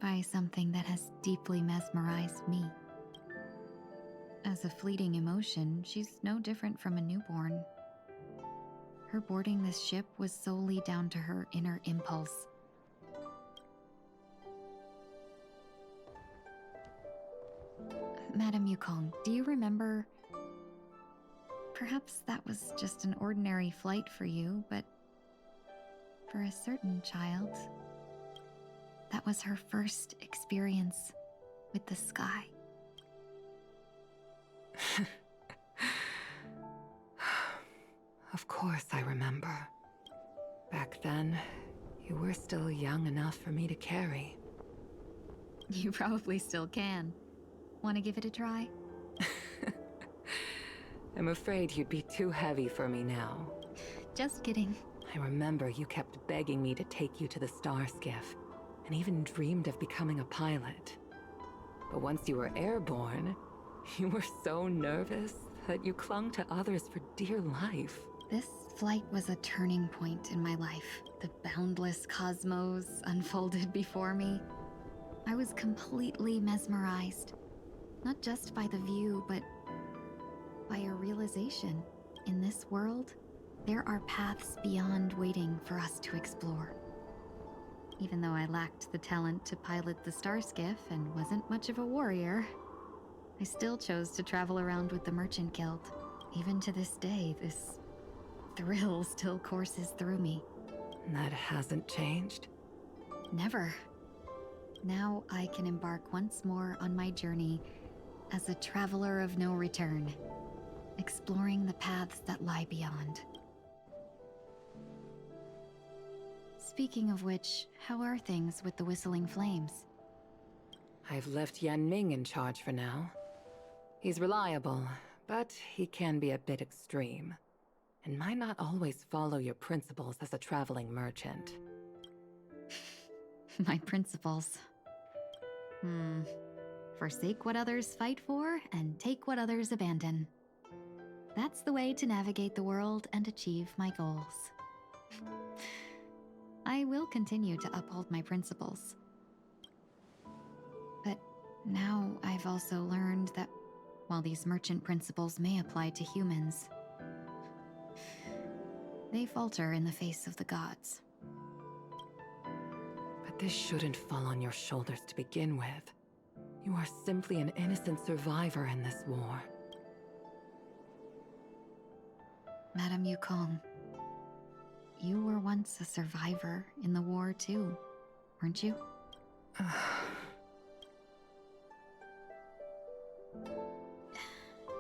by something that has deeply mesmerized me. As a fleeting emotion, she's no different from a newborn. Her boarding this ship was solely down to her inner impulse. Madame Yukong, do you remember? Perhaps that was just an ordinary flight for you, but for a certain child, that was her first experience with the sky. Of course I remember. Back then, you were still young enough for me to carry. You probably still can. Want to give it a try? I'm afraid you'd be too heavy for me now. Just kidding. I remember you kept begging me to take you to the Star Skiff, and even dreamed of becoming a pilot. But once you were airborne, you were so nervous that you clung to others for dear life. This flight was a turning point in my life. The boundless cosmos unfolded before me. I was completely mesmerized. Not just by the view, but by a realization. In this world, there are paths beyond waiting for us to explore. Even though I lacked the talent to pilot the Star Skiff and wasn't much of a warrior, I still chose to travel around with the Merchant Guild. Even to this day, this thrill still courses through me. That hasn't changed? Never. Now I can embark once more on my journey as a traveler of no return, exploring the paths that lie beyond. Speaking of which, how are things with the Whistling Flames? I've left Yan Ming in charge for now. He's reliable, but he can be a bit extreme, and might not always follow your principles as a traveling merchant. My principles. Forsake what others fight for, and take what others abandon. That's the way to navigate the world and achieve my goals. I will continue to uphold my principles. But now I've also learned that while these merchant principles may apply to humans, they falter in the face of the gods. But this shouldn't fall on your shoulders to begin with. You are simply an innocent survivor in this war. Madame Yukong, you were once a survivor in the war too, weren't you?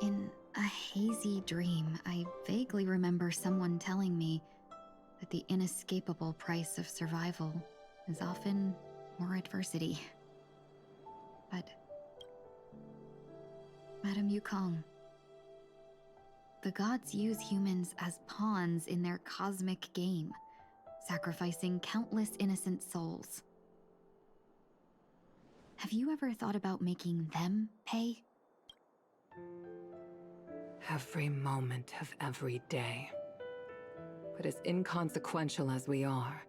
In a hazy dream, I vaguely remember someone telling me that the inescapable price of survival is often more adversity. But, Madame Yukong, the gods use humans as pawns in their cosmic game, sacrificing countless innocent souls. Have you ever thought about making them pay? Every moment of every day. But as inconsequential as we are,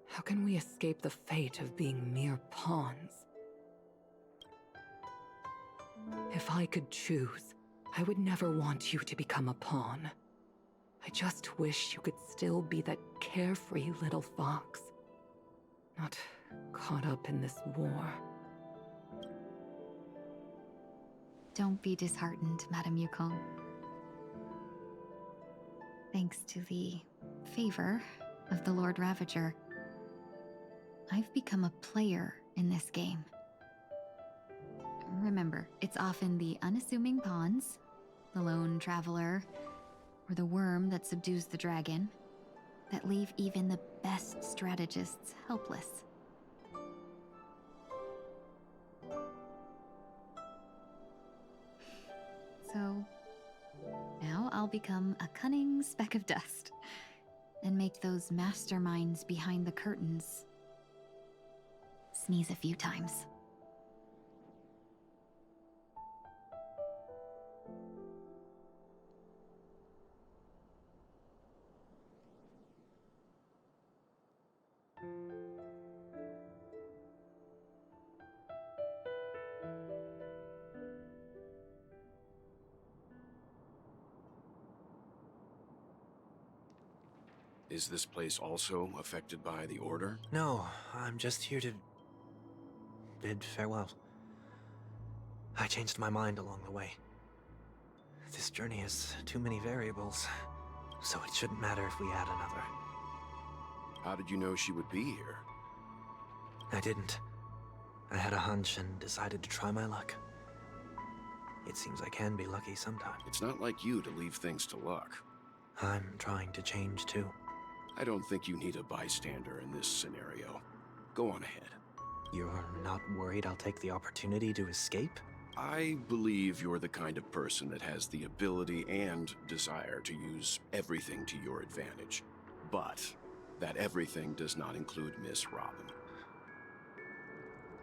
how can we escape the fate of being mere pawns? If I could choose, I would never want you to become a pawn. I just wish you could still be that carefree little fox, not caught up in this war. Don't be disheartened, Madame Yukong. Thanks to the favor of the Lord Ravager, I've become a player in this game. Remember, it's often the unassuming pawns, the lone traveler, or the worm that subdues the dragon, that leave even the best strategists helpless. So, now I'll become a cunning speck of dust, and make those masterminds behind the curtains sneeze a few times. Is this place also affected by the Order? No, I'm just here to bid farewell. I changed my mind along the way. This journey has too many variables, so it shouldn't matter if we add another. How did you know she would be here? I didn't. I had a hunch and decided to try my luck. It seems I can be lucky sometimes. It's not like you to leave things to luck. I'm trying to change too. I don't think you need a bystander in this scenario. Go on ahead. You're not worried I'll take the opportunity to escape? I believe you're the kind of person that has the ability and desire to use everything to your advantage. But that everything does not include Miss Robin.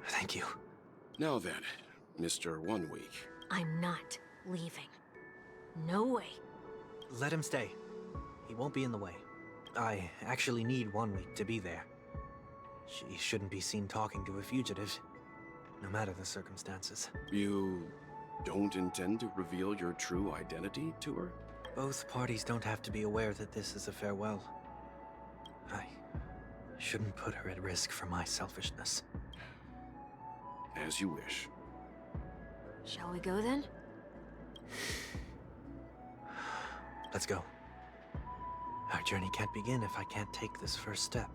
Thank you. Now then, Mr. 1 Week. I'm not leaving. No way. Let him stay. He won't be in the way. I actually need 1 week to be there. She shouldn't be seen talking to a fugitive, no matter the circumstances. You don't intend to reveal your true identity to her? Both parties don't have to be aware that this is a farewell. I shouldn't put her at risk for my selfishness. As you wish. Shall we go then? Let's go. Our journey can't begin if I can't take this first step.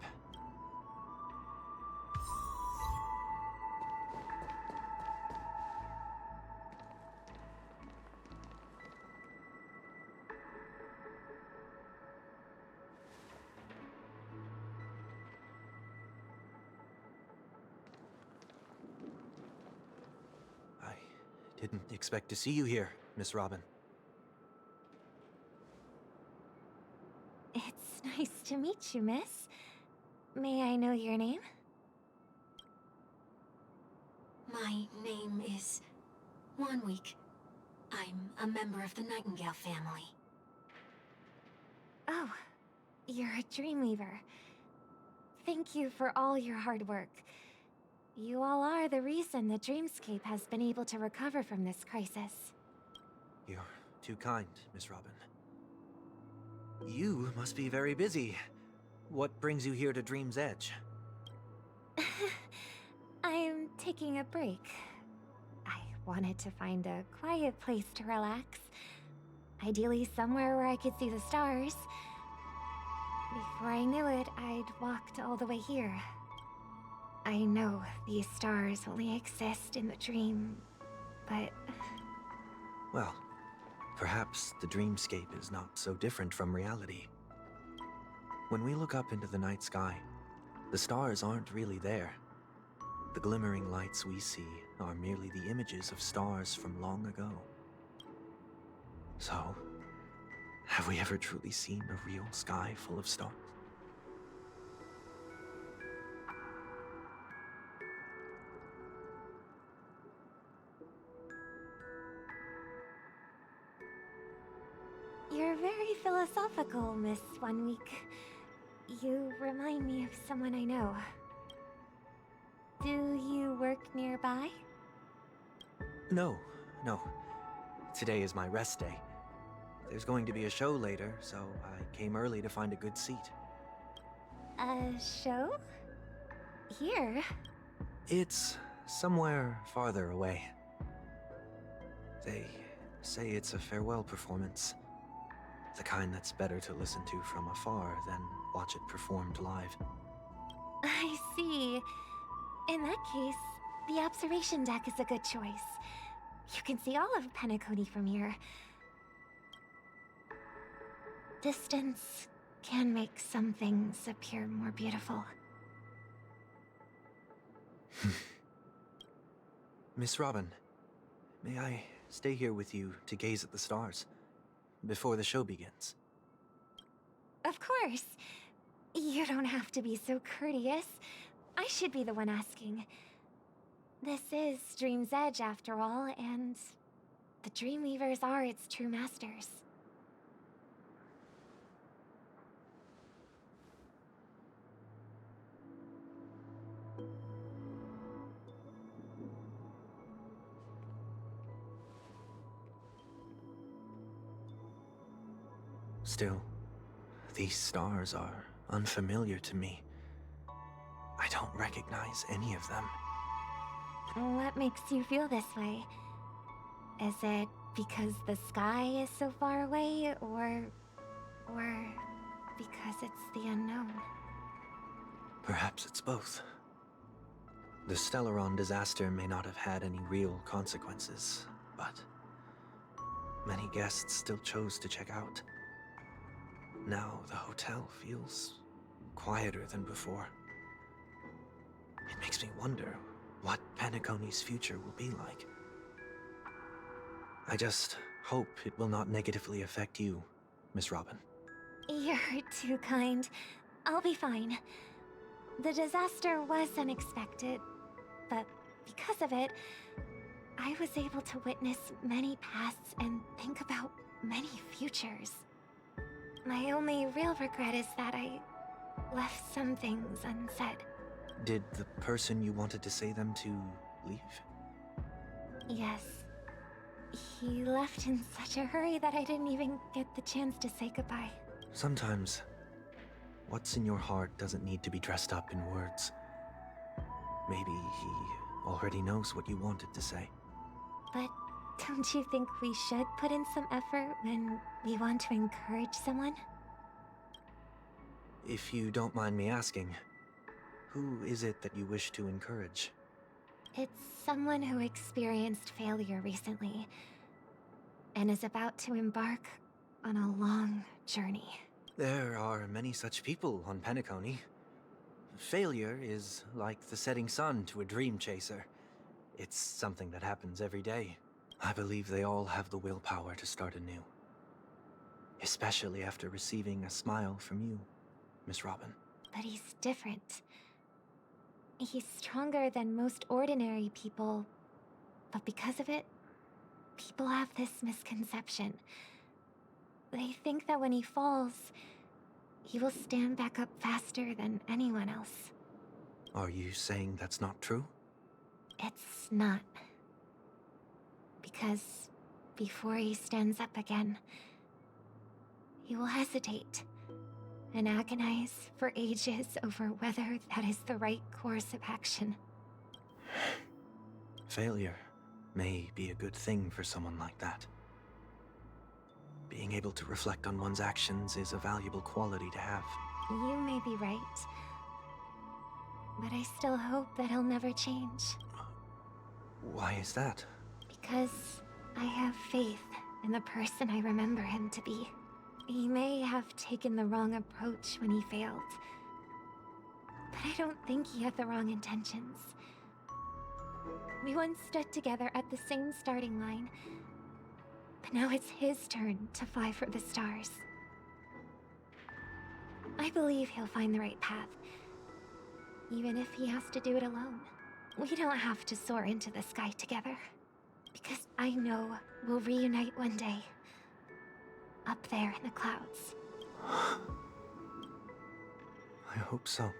I didn't expect to see you here, Miss Robin. It's nice to meet you, miss. May I know your name? My name is 1 Week. I'm a member of the Nightingale family. Oh, you're a Dreamweaver. Thank you for all your hard work. You all are the reason the Dreamscape has been able to recover from this crisis. You're too kind, Miss Robin. You must be very busy. What brings you here to Dream's Edge? I'm taking a break. I wanted to find a quiet place to relax. Ideally somewhere where I could see the stars. Before I knew it, I'd walked all the way here. I know these stars only exist in the dream, but... Well, perhaps the dreamscape is not so different from reality. When we look up into the night sky, the stars aren't really there. The glimmering lights we see are merely the images of stars from long ago. So, have we ever truly seen a real sky full of stars? You're very philosophical, Miss 1 Week. You remind me of someone I know. Do you work nearby? No. Today is my rest day. There's going to be a show later, so I came early to find a good seat. A show? Here? It's somewhere farther away. They say it's a farewell performance. The kind that's better to listen to from afar than watch it performed live. I see. In that case, the observation deck is a good choice. You can see all of Penacony from here. Distance can make some things appear more beautiful. Miss Robin, may I stay here with you to gaze at the stars before the show begins? Of course. You don't have to be so courteous. I should be the one asking. This is Dream's Edge, after all, and the Dreamweavers are its true masters. Still, these stars are unfamiliar to me. I don't recognize any of them. What makes you feel this way? Is it because the sky is so far away, or because it's the unknown? Perhaps it's both. The Stellaron disaster may not have had any real consequences, but many guests still chose to check out. Now the hotel feels quieter than before. It makes me wonder what Penacony's future will be like. I just hope it will not negatively affect you, Miss Robin. You're too kind. I'll be fine. The disaster was unexpected, but because of it, I was able to witness many pasts and think about many futures. My only real regret is that I left some things unsaid. Did the person you wanted to say them to leave? Yes. He left in such a hurry that I didn't even get the chance to say goodbye. Sometimes, what's in your heart doesn't need to be dressed up in words. Maybe he already knows what you wanted to say. But don't you think we should put in some effort when we want to encourage someone? If you don't mind me asking, who is it that you wish to encourage? It's someone who experienced failure recently, and is about to embark on a long journey. There are many such people on Penacony. Failure is like the setting sun to a dream chaser. It's something that happens every day. I believe they all have the willpower to start anew. Especially after receiving a smile from you, Miss Robin. But he's different. He's stronger than most ordinary people, but because of it, People have this misconception. They think that when he falls, he will stand back up faster than anyone else. Are you saying that's not true? It's not. Because before he stands up again, he will hesitate and agonize for ages over whether that is the right course of action. Failure may be a good thing for someone like that. Being able to reflect on one's actions is a valuable quality to have. You may be right. But I still hope that he'll never change. Why is that? Because I have faith in the person I remember him to be. He may have taken the wrong approach when he failed. But I don't think he had the wrong intentions. We once stood together at the same starting line. But now it's his turn to fly for the stars. I believe he'll find the right path. Even if he has to do it alone. We don't have to soar into the sky together. Because I know we'll reunite one day. Up there in the clouds. I hope so.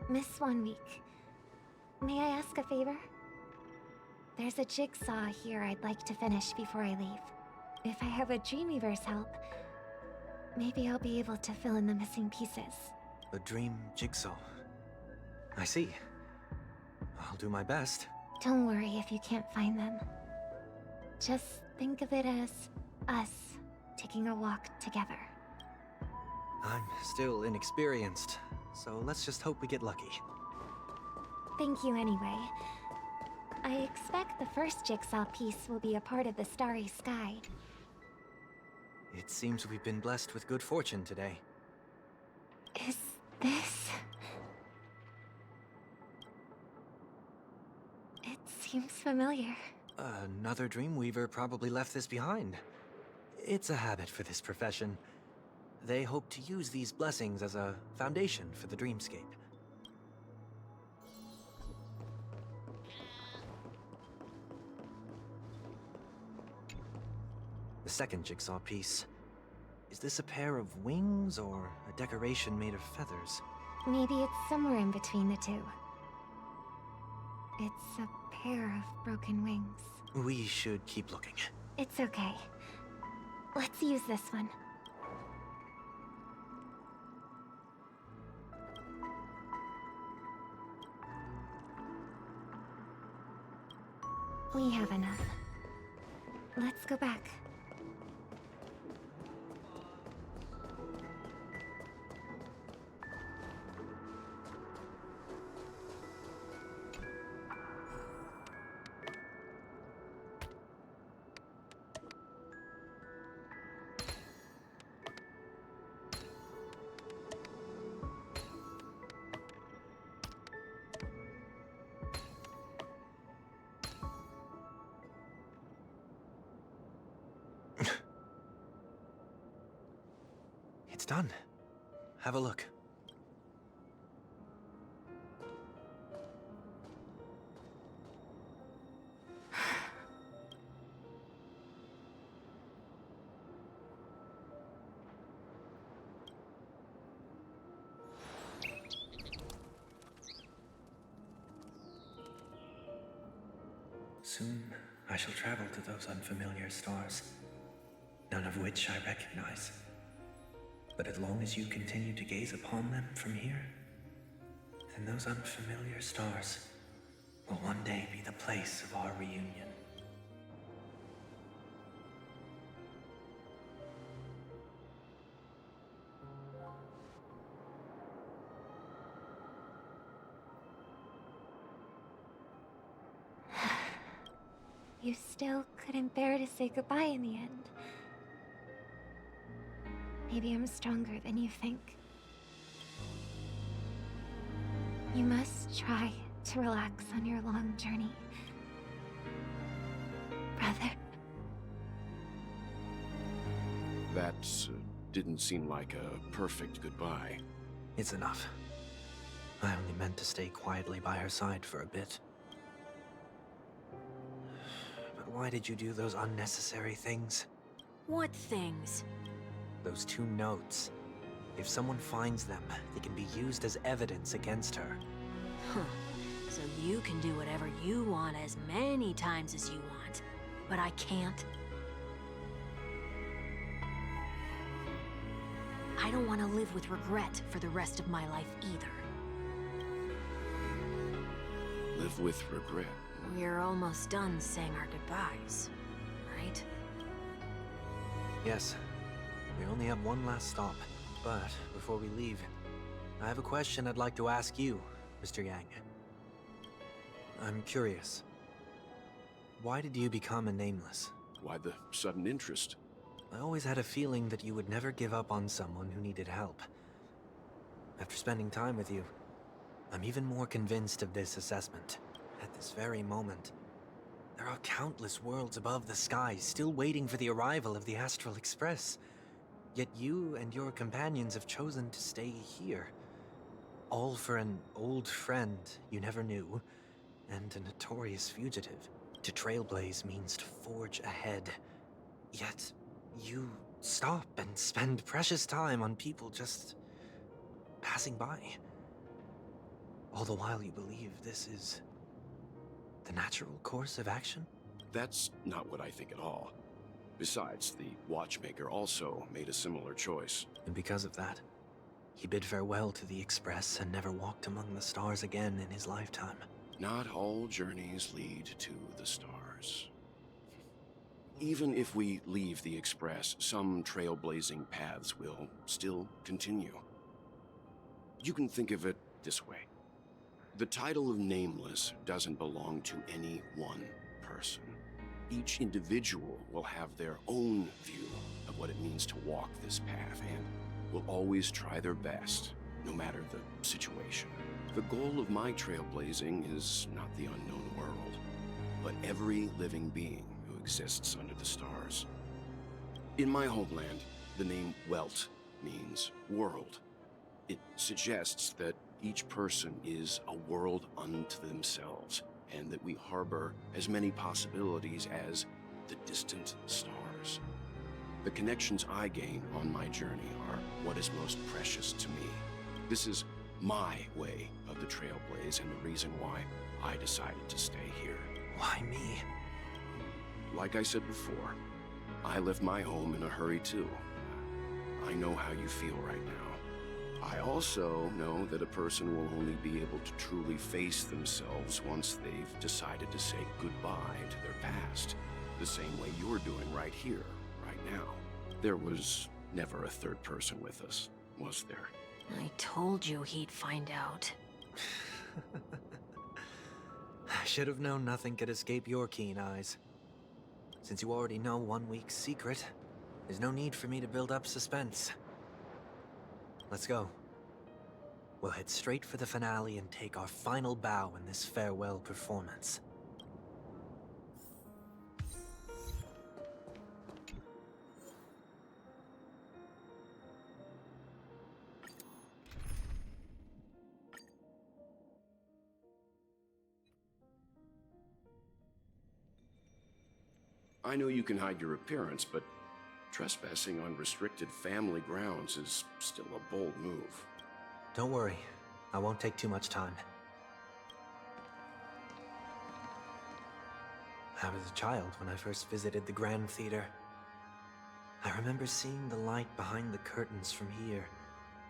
Miss 1 Week, may I ask a favor? There's a jigsaw here I'd like to finish before I leave. If I have a Dreamweaver's help, maybe I'll be able to fill in the missing pieces. A dream jigsaw. I see. I'll do my best. Don't worry if you can't find them. Just think of it as us taking a walk together. I'm still inexperienced, so let's just hope we get lucky. Thank you anyway. I expect the first jigsaw piece will be a part of the starry sky. It seems we've been blessed with good fortune today. Is this... It seems familiar. Another Dreamweaver probably left this behind. It's a habit for this profession. They hope to use these blessings as a foundation for the dreamscape. The second jigsaw piece. Is this a pair of wings or a decoration made of feathers? Maybe it's somewhere in between the two. It's a pair of broken wings. We should keep looking. It's okay. Let's use this one. We have enough. Let's go back. It's done. Have a look. Soon, I shall travel to those unfamiliar stars, none of which I recognize. But as long as you continue to gaze upon them from here, then those unfamiliar stars will one day be the place of our reunion. You still couldn't bear to say goodbye in the end. Maybe I'm stronger than you think. You must try to relax on your long journey, brother. That didn't seem like a perfect goodbye. It's enough. I only meant to stay quietly by her side for a bit. But why did you do those unnecessary things? What things? Those 2 notes. If someone finds them, they can be used as evidence against her. Huh. So you can do whatever you want as many times as you want, but I can't? I don't want to live with regret for the rest of my life either. Live with regret. We're almost done saying our goodbyes, right? Yes. We only have one last stop. But before we leave, I have a question I'd like to ask you, Mr. Yang. I'm curious. Why did you become a Nameless? Why the sudden interest? I always had a feeling that you would never give up on someone who needed help. After spending time with you, I'm even more convinced of this assessment. At this very moment, there are countless worlds above the sky still waiting for the arrival of the Astral Express. Yet you and your companions have chosen to stay here. All for an old friend you never knew, and a notorious fugitive. To trailblaze means to forge ahead. Yet, you stop and spend precious time on people just passing by. All the while you believe this is the natural course of action? That's not what I think at all. Besides, the watchmaker also made a similar choice. And because of that, he bid farewell to the Express and never walked among the stars again in his lifetime. Not all journeys lead to the stars. Even if we leave the Express, some trailblazing paths will still continue. You can think of it this way. The title of Nameless doesn't belong to any one person. Each individual will have their own view of what it means to walk this path and will always try their best, no matter the situation. The goal of my trailblazing is not the unknown world, but every living being who exists under the stars. In my homeland, the name Welt means world. It suggests that each person is a world unto themselves, and that we harbor as many possibilities as the distant stars. The connections I gain on my journey are what is most precious to me. This is my way of the Trailblaze and the reason why I decided to stay here. Why me? Like I said before, I left my home in a hurry too. I know how you feel right now. I also know that a person will only be able to truly face themselves once they've decided to say goodbye to their past, the same way you're doing right here, right now. There was never a third person with us, was there? I told you he'd find out. I should have known nothing could escape your keen eyes. Since you already know 1 week's secret, there's no need for me to build up suspense. Let's go. We'll head straight for the finale and take our final bow in this farewell performance. I know you can hide your appearance, but trespassing on restricted family grounds is still a bold move. Don't worry, I won't take too much time. I was a child when I first visited the Grand Theater. I remember seeing the light behind the curtains from here,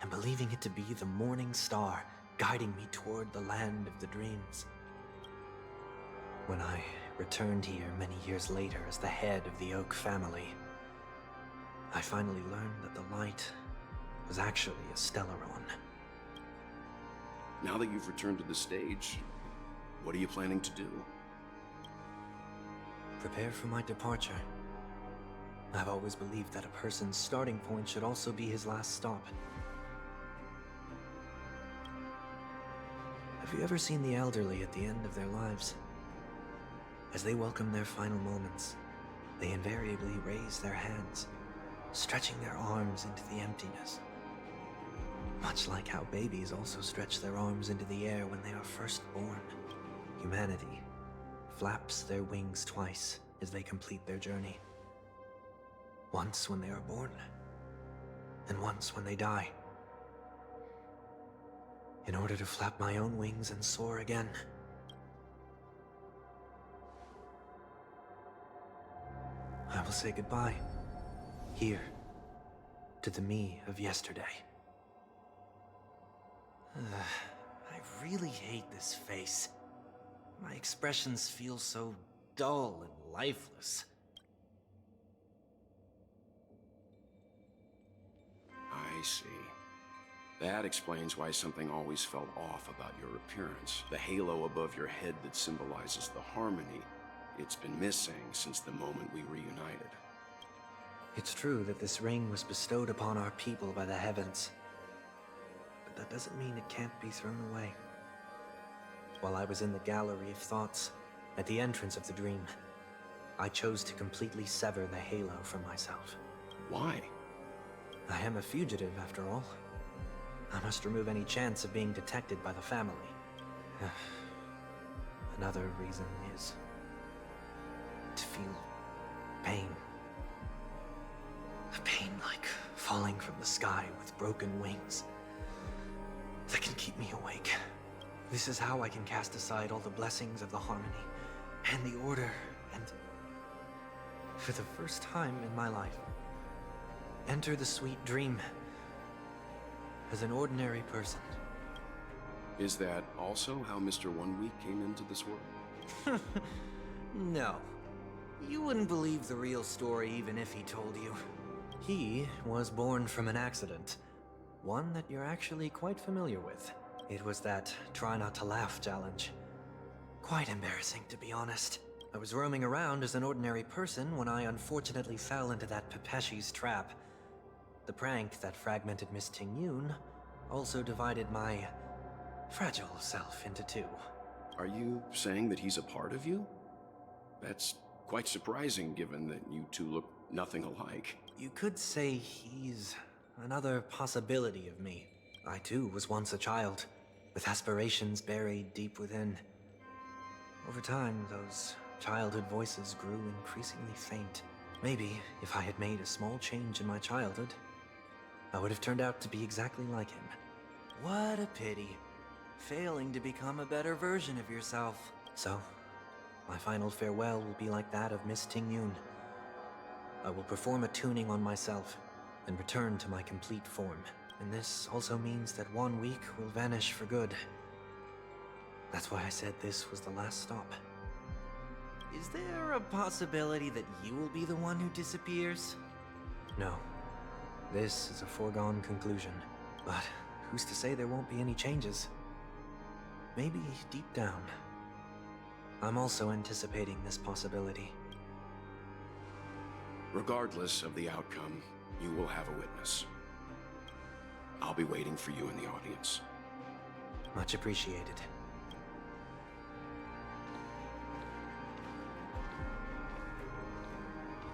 and believing it to be the morning star guiding me toward the land of the dreams. When I returned here many years later as the head of the Oak family, I finally learned that the light was actually a Stellaron. Now that you've returned to the stage, what are you planning to do? Prepare for my departure. I've always believed that a person's starting point should also be his last stop. Have you ever seen the elderly at the end of their lives? As they welcome their final moments, they invariably raise their hands, stretching their arms into the emptiness. Much like how babies also stretch their arms into the air when they are first born, humanity flaps their wings twice as they complete their journey. Once when they are born, and once when they die. In order to flap my own wings and soar again. I will say goodbye, here, to the me of yesterday. I really hate this face. My expressions feel so dull and lifeless. I see. That explains why something always felt off about your appearance. The halo above your head that symbolizes the harmony. It's been missing since the moment we reunited. It's true that this ring was bestowed upon our people by the heavens. But that doesn't mean it can't be thrown away. While I was in the gallery of thoughts, at the entrance of the dream, I chose to completely sever the halo from myself. Why? I am a fugitive, after all. I must remove any chance of being detected by the family. Another reason is to feel pain. A pain like falling from the sky with broken wings that can keep me awake. This is how I can cast aside all the blessings of the harmony and the order and, for the first time in my life, enter the sweet dream as an ordinary person. Is that also how Mr. 1 Week came into this world? No. You wouldn't believe the real story even if he told you. He was born from an accident. One that you're actually quite familiar with. It was that try not to laugh challenge. Quite embarrassing, to be honest. I was roaming around as an ordinary person when I unfortunately fell into that Pepeshi's trap. The prank that fragmented Miss Ting-Yun also divided my fragile self into two. Are you saying that he's a part of you? That's quite surprising given that you two look nothing alike. You could say he's another possibility of me. I too was once a child, with aspirations buried deep within. Over time, those childhood voices grew increasingly faint. Maybe if I had made a small change in my childhood, I would have turned out to be exactly like him. What a pity. Failing to become a better version of yourself. So, my final farewell will be like that of Miss Ting-Yun. I will perform a tuning on myself and return to my complete form. And this also means that 1 week will vanish for good. That's why I said this was the last stop. Is there a possibility that you will be the one who disappears? No. This is a foregone conclusion. But who's to say there won't be any changes? Maybe deep down, I'm also anticipating this possibility. Regardless of the outcome, you will have a witness. I'll be waiting for you in the audience. Much appreciated.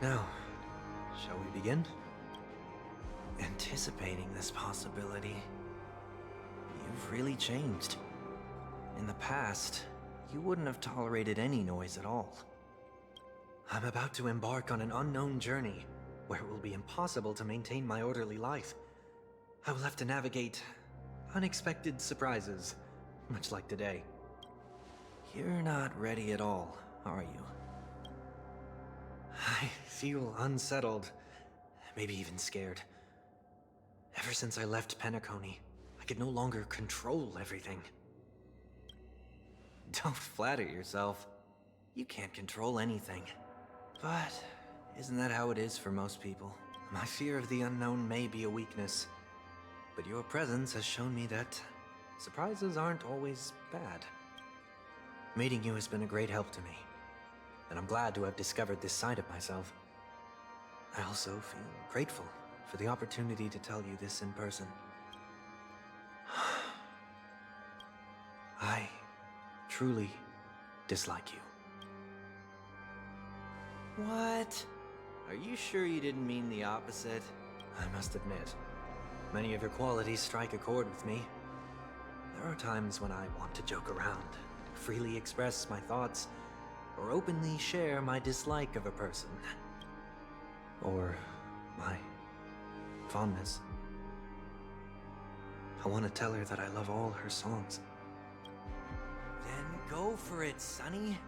Now, shall we begin? Anticipating this possibility, you've really changed. In the past, you wouldn't have tolerated any noise at all. I'm about to embark on an unknown journey, where it will be impossible to maintain my orderly life. I will have to navigate unexpected surprises, much like today. You're not ready at all, are you? I feel unsettled, maybe even scared. Ever since I left Penacony, I could no longer control everything. Don't flatter yourself. You can't control anything. But isn't that how it is for most people? My fear of the unknown may be a weakness, but your presence has shown me that surprises aren't always bad. Meeting you has been a great help to me, and I'm glad to have discovered this side of myself. I also feel grateful for the opportunity to tell you this in person. I truly dislike you. What? Are you sure you didn't mean the opposite? I must admit, many of your qualities strike a chord with me. There are times when I want to joke around, freely express my thoughts, or openly share my dislike of a person. Or my fondness. I want to tell her that I love all her songs. Then go for it, Sonny.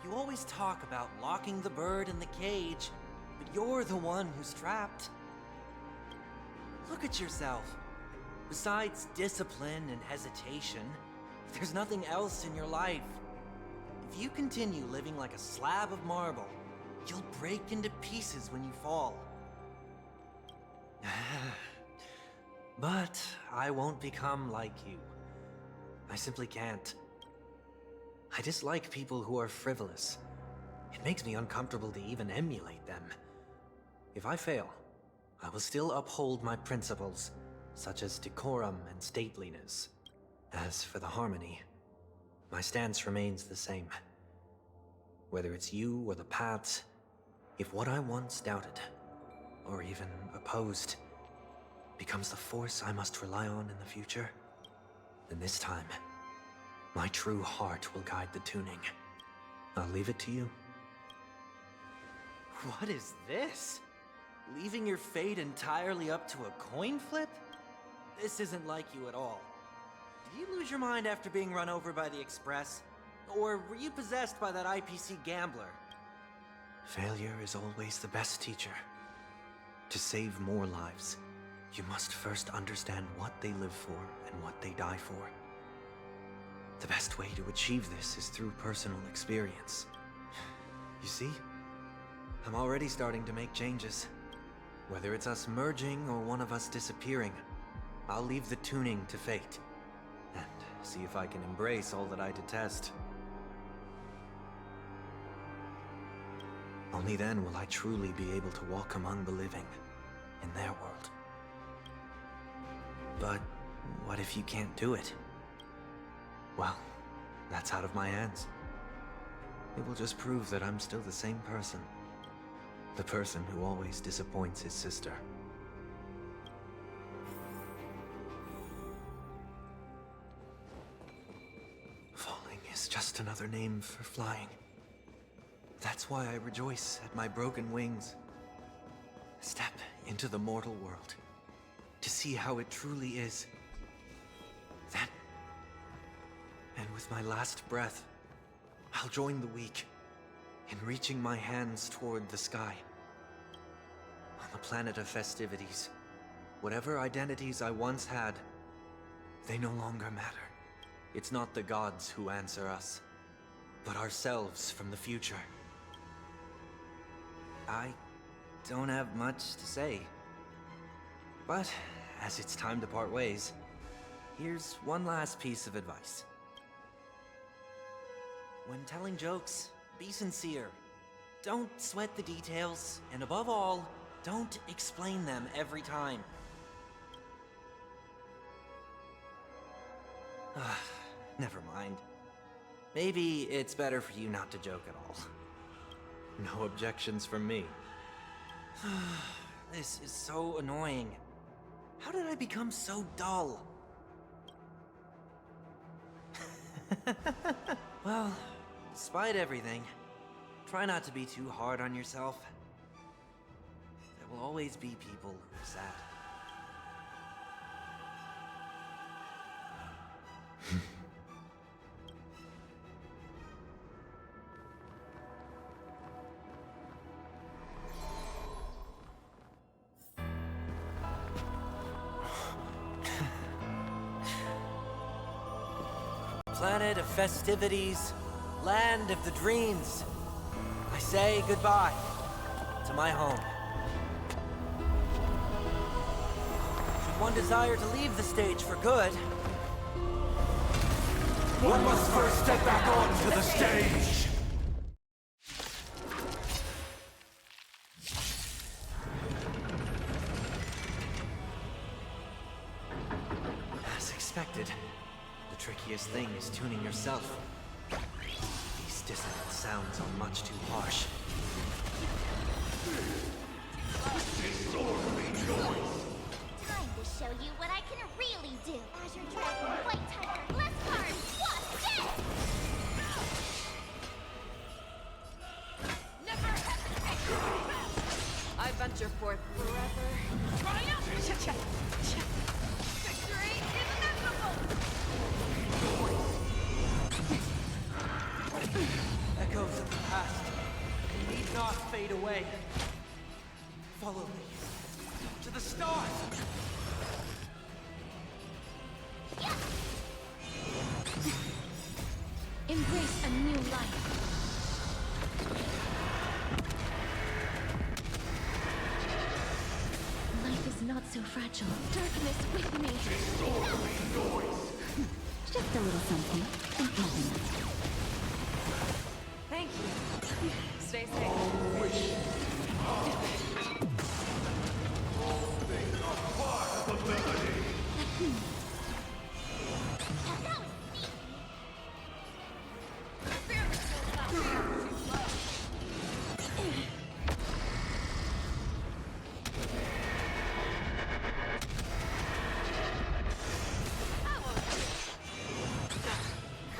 You always talk about locking the bird in the cage, but you're the one who's trapped. Look at yourself. Besides discipline and hesitation, there's nothing else in your life. If you continue living like a slab of marble, you'll break into pieces when you fall. But I won't become like you. I simply can't. I dislike people who are frivolous. It makes me uncomfortable to even emulate them. If I fail, I will still uphold my principles, such as decorum and stateliness. As for the harmony, my stance remains the same. Whether it's you or the paths, if what I once doubted, or even opposed, becomes the force I must rely on in the future, then this time, my true heart will guide the tuning. I'll leave it to you. What is this? Leaving your fate entirely up to a coin flip? This isn't like you at all. Did you lose your mind after being run over by the Express? Or were you possessed by that IPC gambler? Failure is always the best teacher. To save more lives, you must first understand what they live for and what they die for. The best way to achieve this is through personal experience. You see? I'm already starting to make changes. Whether it's us merging or one of us disappearing, I'll leave the tuning to fate. And see if I can embrace all that I detest. Only then will I truly be able to walk among the living, in their world. But what if you can't do it? Well, that's out of my hands. It will just prove that I'm still the same person. The person who always disappoints his sister. Falling is just another name for flying. That's why I rejoice at my broken wings. Step into the mortal world to see how it truly is. Then, and with my last breath, I'll join the weak in reaching my hands toward the sky. On the planet of festivities, whatever identities I once had, they no longer matter. It's not the gods who answer us, but ourselves from the future. I don't have much to say. But, as it's time to part ways, here's one last piece of advice. When telling jokes, be sincere. Don't sweat the details, and above all, don't explain them every time. Never mind. Maybe it's better for you not to joke at all. No objections from me. This is so annoying. How did I become so dull? Well, despite everything, try not to be too hard on yourself. There will always be people who are sad. Planet of festivities, land of the dreams. I say goodbye to my home. Should one desire to leave the stage for good, One must first step back onto the stage! as expected, the trickiest thing is tuning yourself. These dissonant sounds are much too harsh. Time to show you what I can really do. Azure Dragon, White Tiger, Bless Card, Wasp, Death! venture forth forever. Victory is inevitable! Echoes of the past need not fade away. Follow me to the stars! Embrace a new life. Life is not so fragile. Darkness with me. Just a little something, and nothing else. Thank you. Stay safe.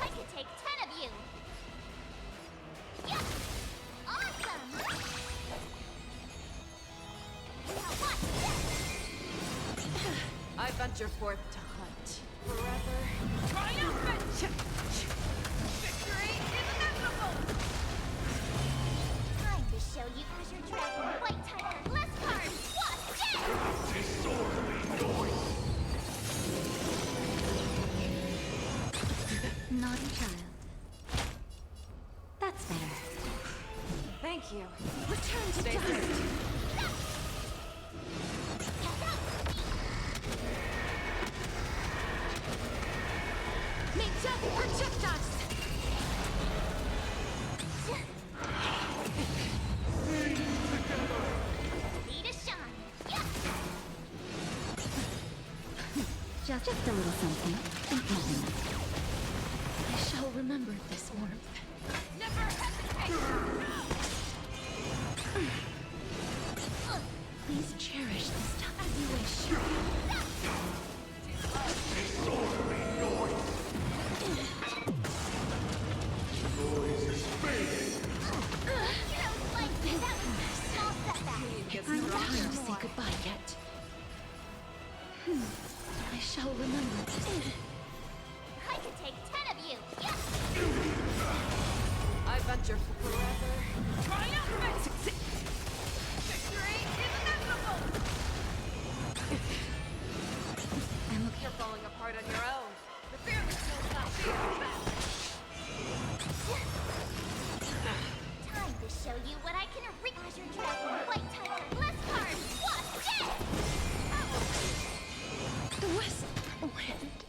I could take 10 of you! Yeah! Awesome! Now watch this! I venture forth to hunt. Forever. Triumphant! Victory is inevitable! Time to show you Azure Dragon, White Tiger, less cards! Watch this! Naughty child. That's better. Thank you. Return to Stay dust. safe. May death protect us! Need a shine! Yeah! Just a little something, and nothing else. I shall remember this warmth. Never hesitate! Please cherish this time as you wish. I'm not time to say goodbye yet. I shall remember this. I could take 10 of you! Yeah! I venture forever. Triumphant! Victory is inevitable! You're falling apart on your own. The fearless will not be Time to show you what I can reach. Azure Dragon, White Tiger, less cards! Watch this! The west wind.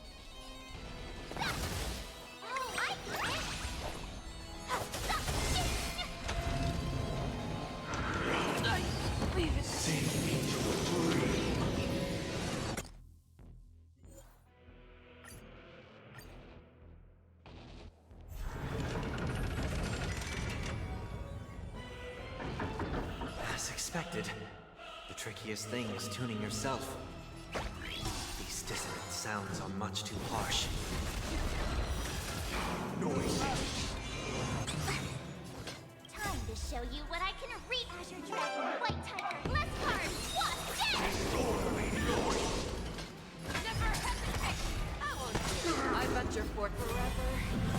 Oh, I get it! As expected, the trickiest thing is tuning yourself. These dissonant sounds are much too harsh. Time to show you what I can reach. Azure Dragon, White Tiger, less cards! Watch this! Never hesitate! I venture forth forever.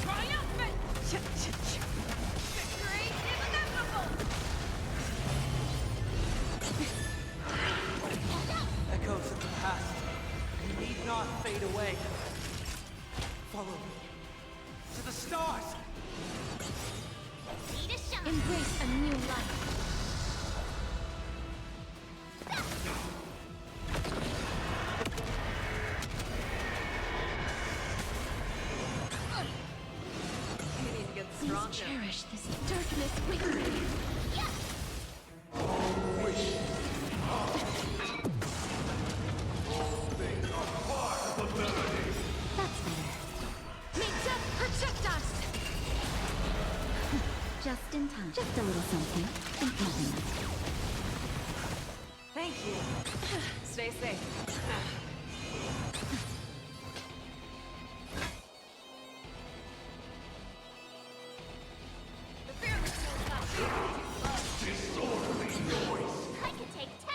Triumphant! Victory is inevitable! Echoes of the past need not fade away. Follow me to the stars! Need a shine! Embrace a new life. You need to get Please stronger. cherish this darkness with me. That's better. May death protect us! Just in time. Just a little something, and nothing else. Thank you. Stay safe. The fearless will not be too slow. I could take 10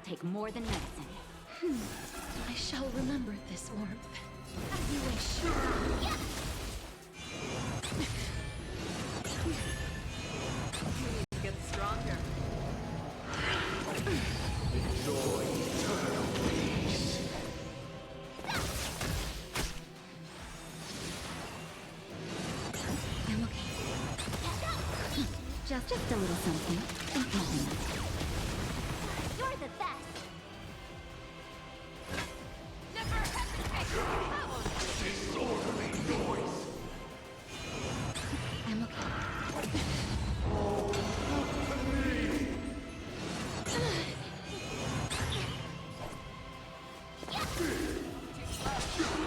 take more than medicine. I shall remember this warmth. As you wish. Get stronger. Enjoy eternal peace. I'm okay. Just a little something. Think nothing. You're the best. Disorderly noise. I'm okay.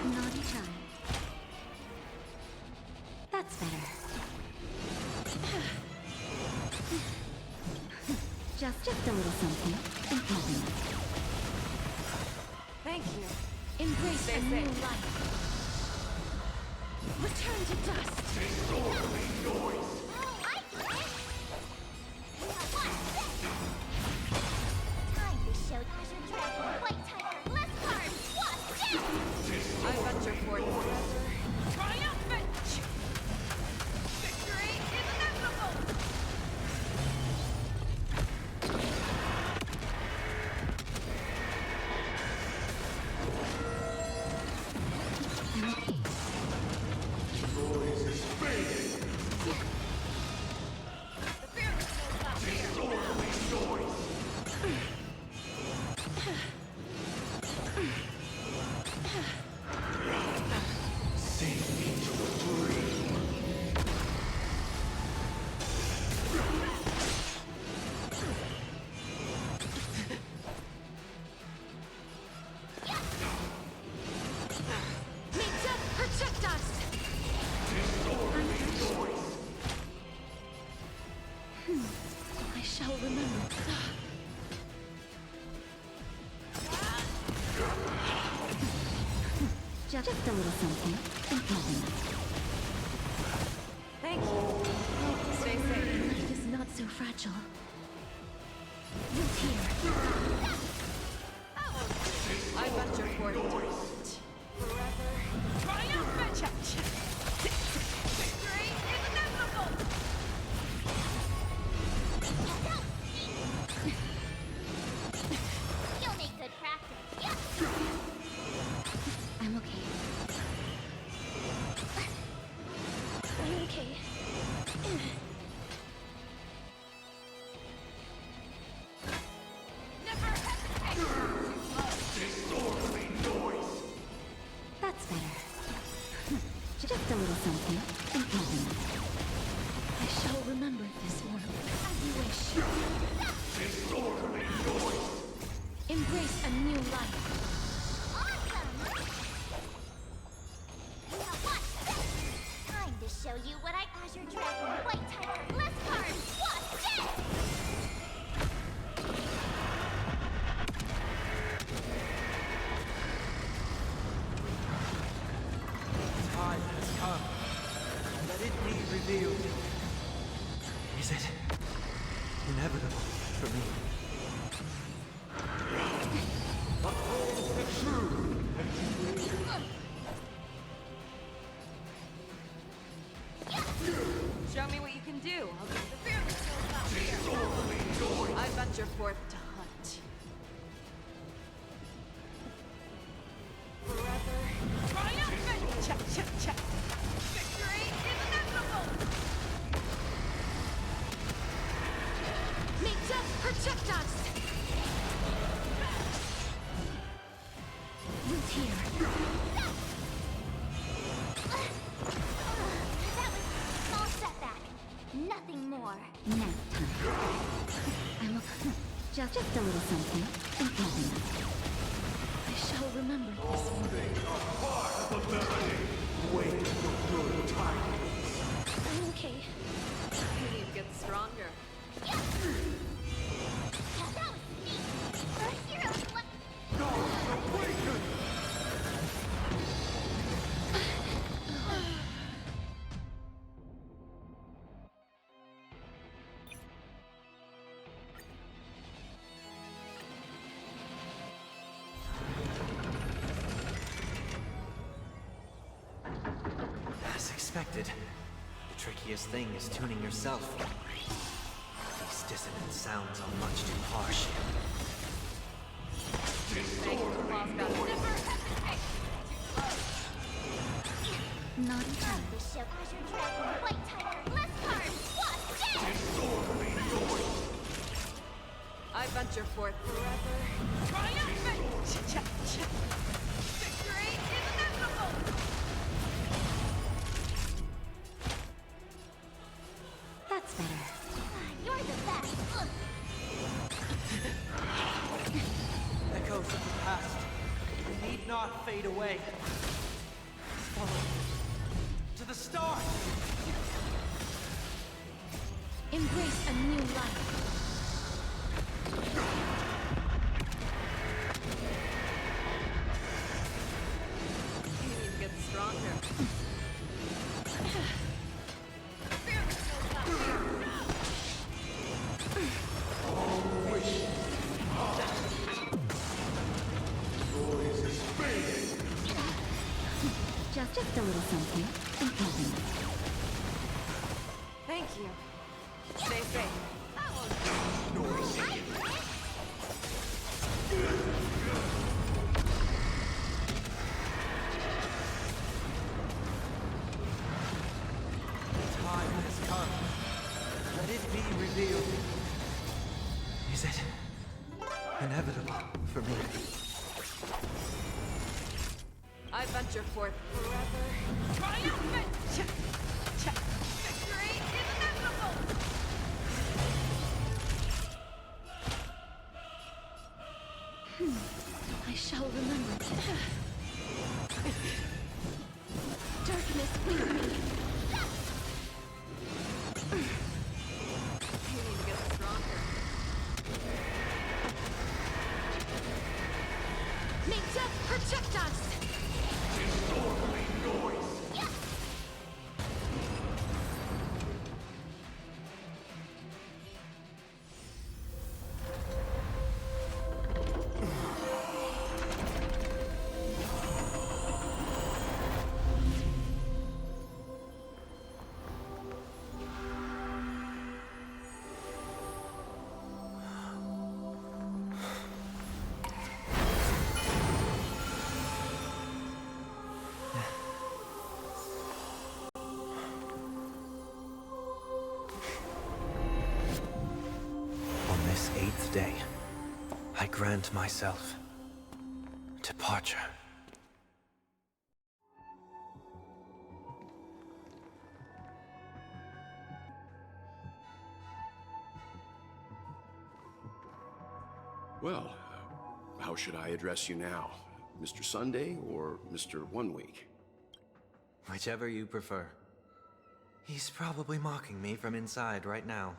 Naughty child. That's better. Just a little something. Think nothing. Thank you. Embrace Stay a new safe. life. Return to dust. Disorderly noise. Time to show Azure Dragon, White Tiger, less cards, what's death? I got your fort forever. Triumphant! Victory is inevitable! Noise is fading. Disorderly noise. Sink into a dream. May death protect us! Disorderly noise. I shall remember. Just a little something. Think nothing. Thank you. Stay safe. Life is not so fragile. Look here. I got your fort. Triumphant! Victory is inevitable! You'll make good practice. I'm okay. I'm okay. Never hesitate! Disorderly noise. That's better. Just a little something. Think nothing. I shall remember this warmth. As you wish. Disorderly noise. Embrace a new life. Awesome! Now watch this! Time to show you what I Azure Dragon, White Tiger, less cards, what's death? Time has come. Let it be revealed. Is it inevitable for me? Uphold the truth. Show me what you can do. I'll give the Disorderly noise. I venture forth to hunt. Triumphant! Check. Victory is inevitable! May death protect us! Look here. That was a small setback. Nothing more. Next time. I'm okay. Just a little something. Think nothing. I shall remember this warmth. Part of the melody. Wait for good tidings. I'm okay. You need to get stronger. That was neat. Our heroes left. Gods awaken. expected. The trickiest thing is tuning yourself. These dissonant sounds are much too harsh. Not each other. I venture forth forever. Triumphant! Victory is inevitable! That's better. You're the best. Echoes of the past need not fade away. Follow to the start! Embrace a new life. You need to get stronger. Just a little something. Think nothing of it. Thank you. Stay safe. The time has come. Let it be revealed. Is it inevitable for me? I venture forth forever. Triumphant! Victory is inevitable! I shall remember. Darkness, leave me. You need to get stronger. May death protect us! On this 8th day, I grant myself departure. Well, how should I address you now? Mr. Sunday or Mr. 1 Week? Whichever you prefer. He's probably mocking me from inside right now.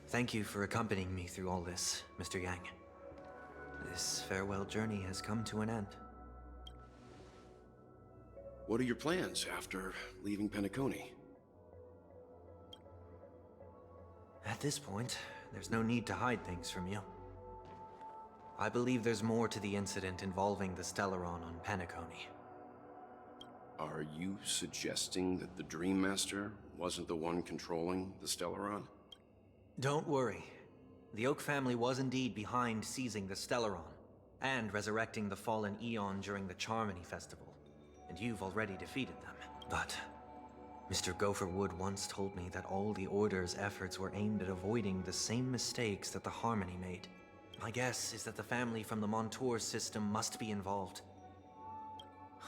Thank you for accompanying me through all this, Mr. Yang. This farewell journey has come to an end. What are your plans after leaving Penacony? At this point, there's no need to hide things from you. I believe there's more to the incident involving the Stellaron on Penacony. Are you suggesting that the Dream Master wasn't the one controlling the Stellaron? Don't worry. The Oak family was indeed behind seizing the Stellaron, and resurrecting the fallen Eon during the Charmony Festival, and you've already defeated them. But Mr. Gopherwood once told me that all the Order's efforts were aimed at avoiding the same mistakes that the Harmony made. My guess is that the family from the Montour system must be involved.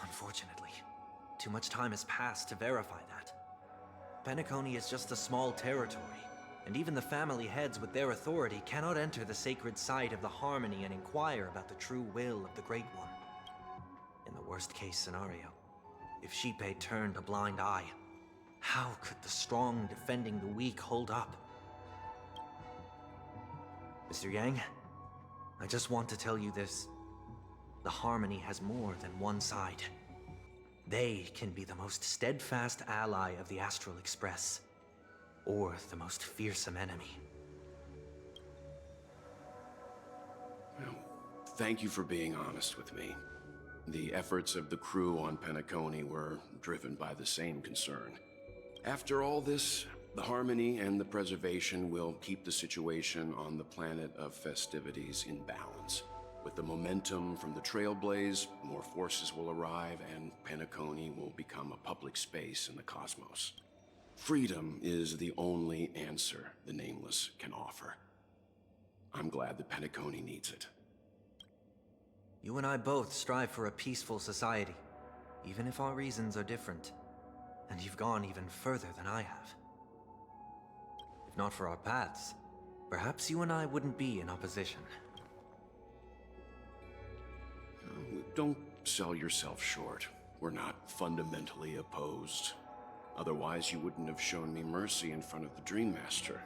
Unfortunately, too much time has passed to verify that. Penacony is just a small territory, and even the family heads with their authority cannot enter the sacred site of the Harmony and inquire about the true will of the Great One. In the worst-case scenario, if Xipe turned a blind eye, how could the strong defending the weak hold up? Mr. Yang, I just want to tell you this. The Harmony has more than one side. They can be the most steadfast ally of the Astral Express, or the most fearsome enemy. Well, thank you for being honest with me. The efforts of the crew on Penacony were driven by the same concern. After all this, the harmony and the preservation will keep the situation on the planet of festivities in balance. With the momentum from the Trailblaze, more forces will arrive and Penacony will become a public space in the cosmos. Freedom is the only answer the Nameless can offer. I'm glad that Penacony needs it. You and I both strive for a peaceful society, even if our reasons are different. And you've gone even further than I have. If not for our paths, perhaps you and I wouldn't be in opposition. Don't sell yourself short. We're not fundamentally opposed. Otherwise, you wouldn't have shown me mercy in front of the Dream Master.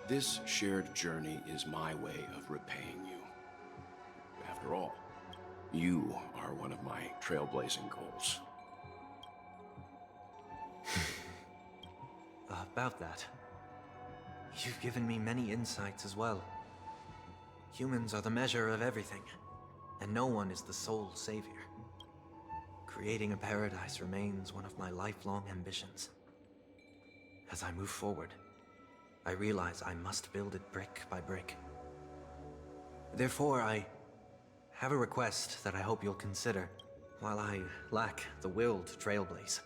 This shared journey is my way of repaying you. After all, you are one of my trailblazing goals. About that, you've given me many insights as well. Humans are the measure of everything, and no one is the sole savior. Creating a paradise remains one of my lifelong ambitions. As I move forward, I realize I must build it brick by brick. Therefore, I have a request that I hope you'll consider. While I lack the will to trailblaze,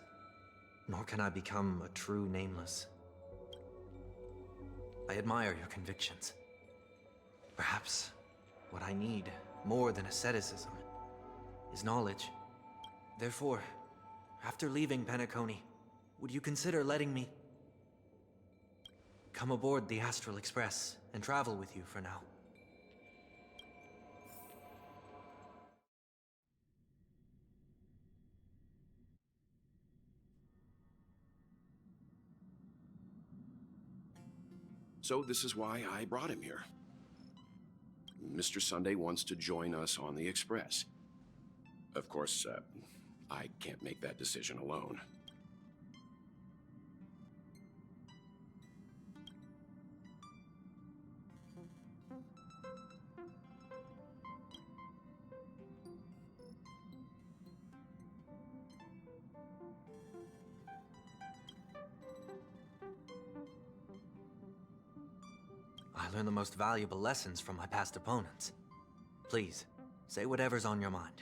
nor can I become a true Nameless, I admire your convictions. Perhaps what I need, more than asceticism, is knowledge. Therefore, after leaving Penacony, would you consider letting me come aboard the Astral Express and travel with you for now? So this is why I brought him here. Mr. Sunday wants to join us on the Express. Of course, I can't make that decision alone. I learn the most valuable lessons from my past opponents. Please, say whatever's on your mind.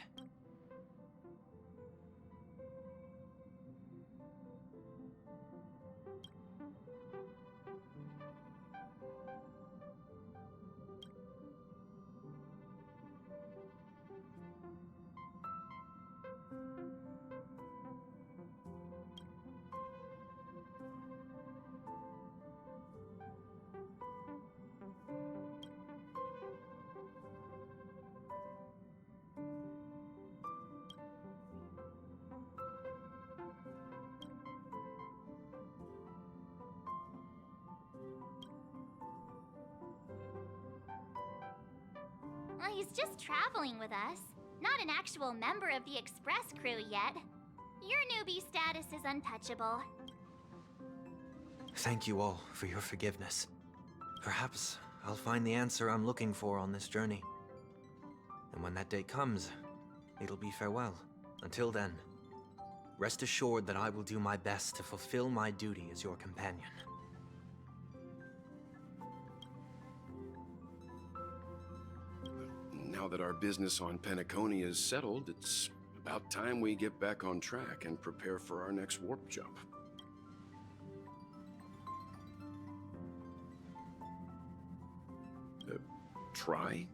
Well, he's just traveling with us. Not an actual member of the Express crew yet. Your newbie status is untouchable. Thank you all for your forgiveness. Perhaps I'll find the answer I'm looking for on this journey. And when that day comes, it'll be farewell. Until then, rest assured that I will do my best to fulfill my duty as your companion. Now that our business on Penacony is settled, it's about time we get back on track and prepare for our next warp jump. Try?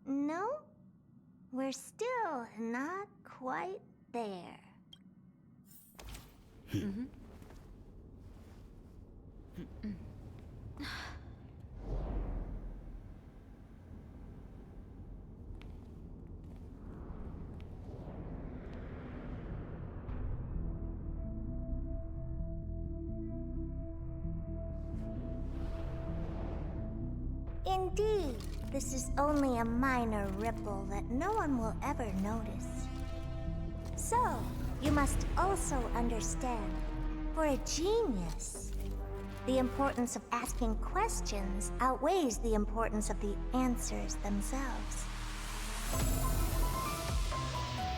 No, we're still not quite there. Indeed, this is only a minor ripple that no one will ever notice. So, you must also understand, for a genius, the importance of asking questions outweighs the importance of the answers themselves.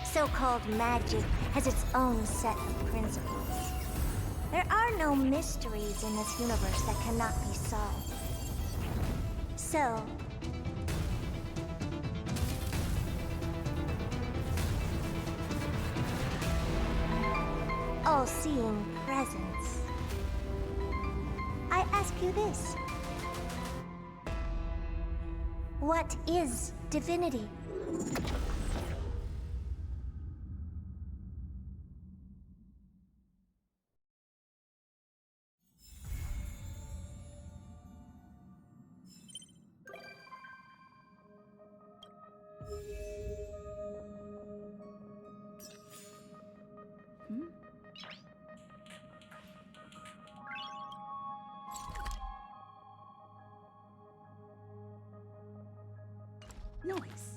So-called magic has its own set of principles. There are no mysteries in this universe that cannot be solved. So, all-seeing presence, I ask you this. What is divinity? Noise.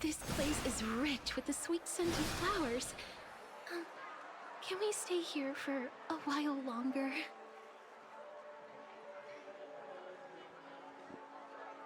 This place is rich with the sweet scent of flowers. Can we stay here for a while longer?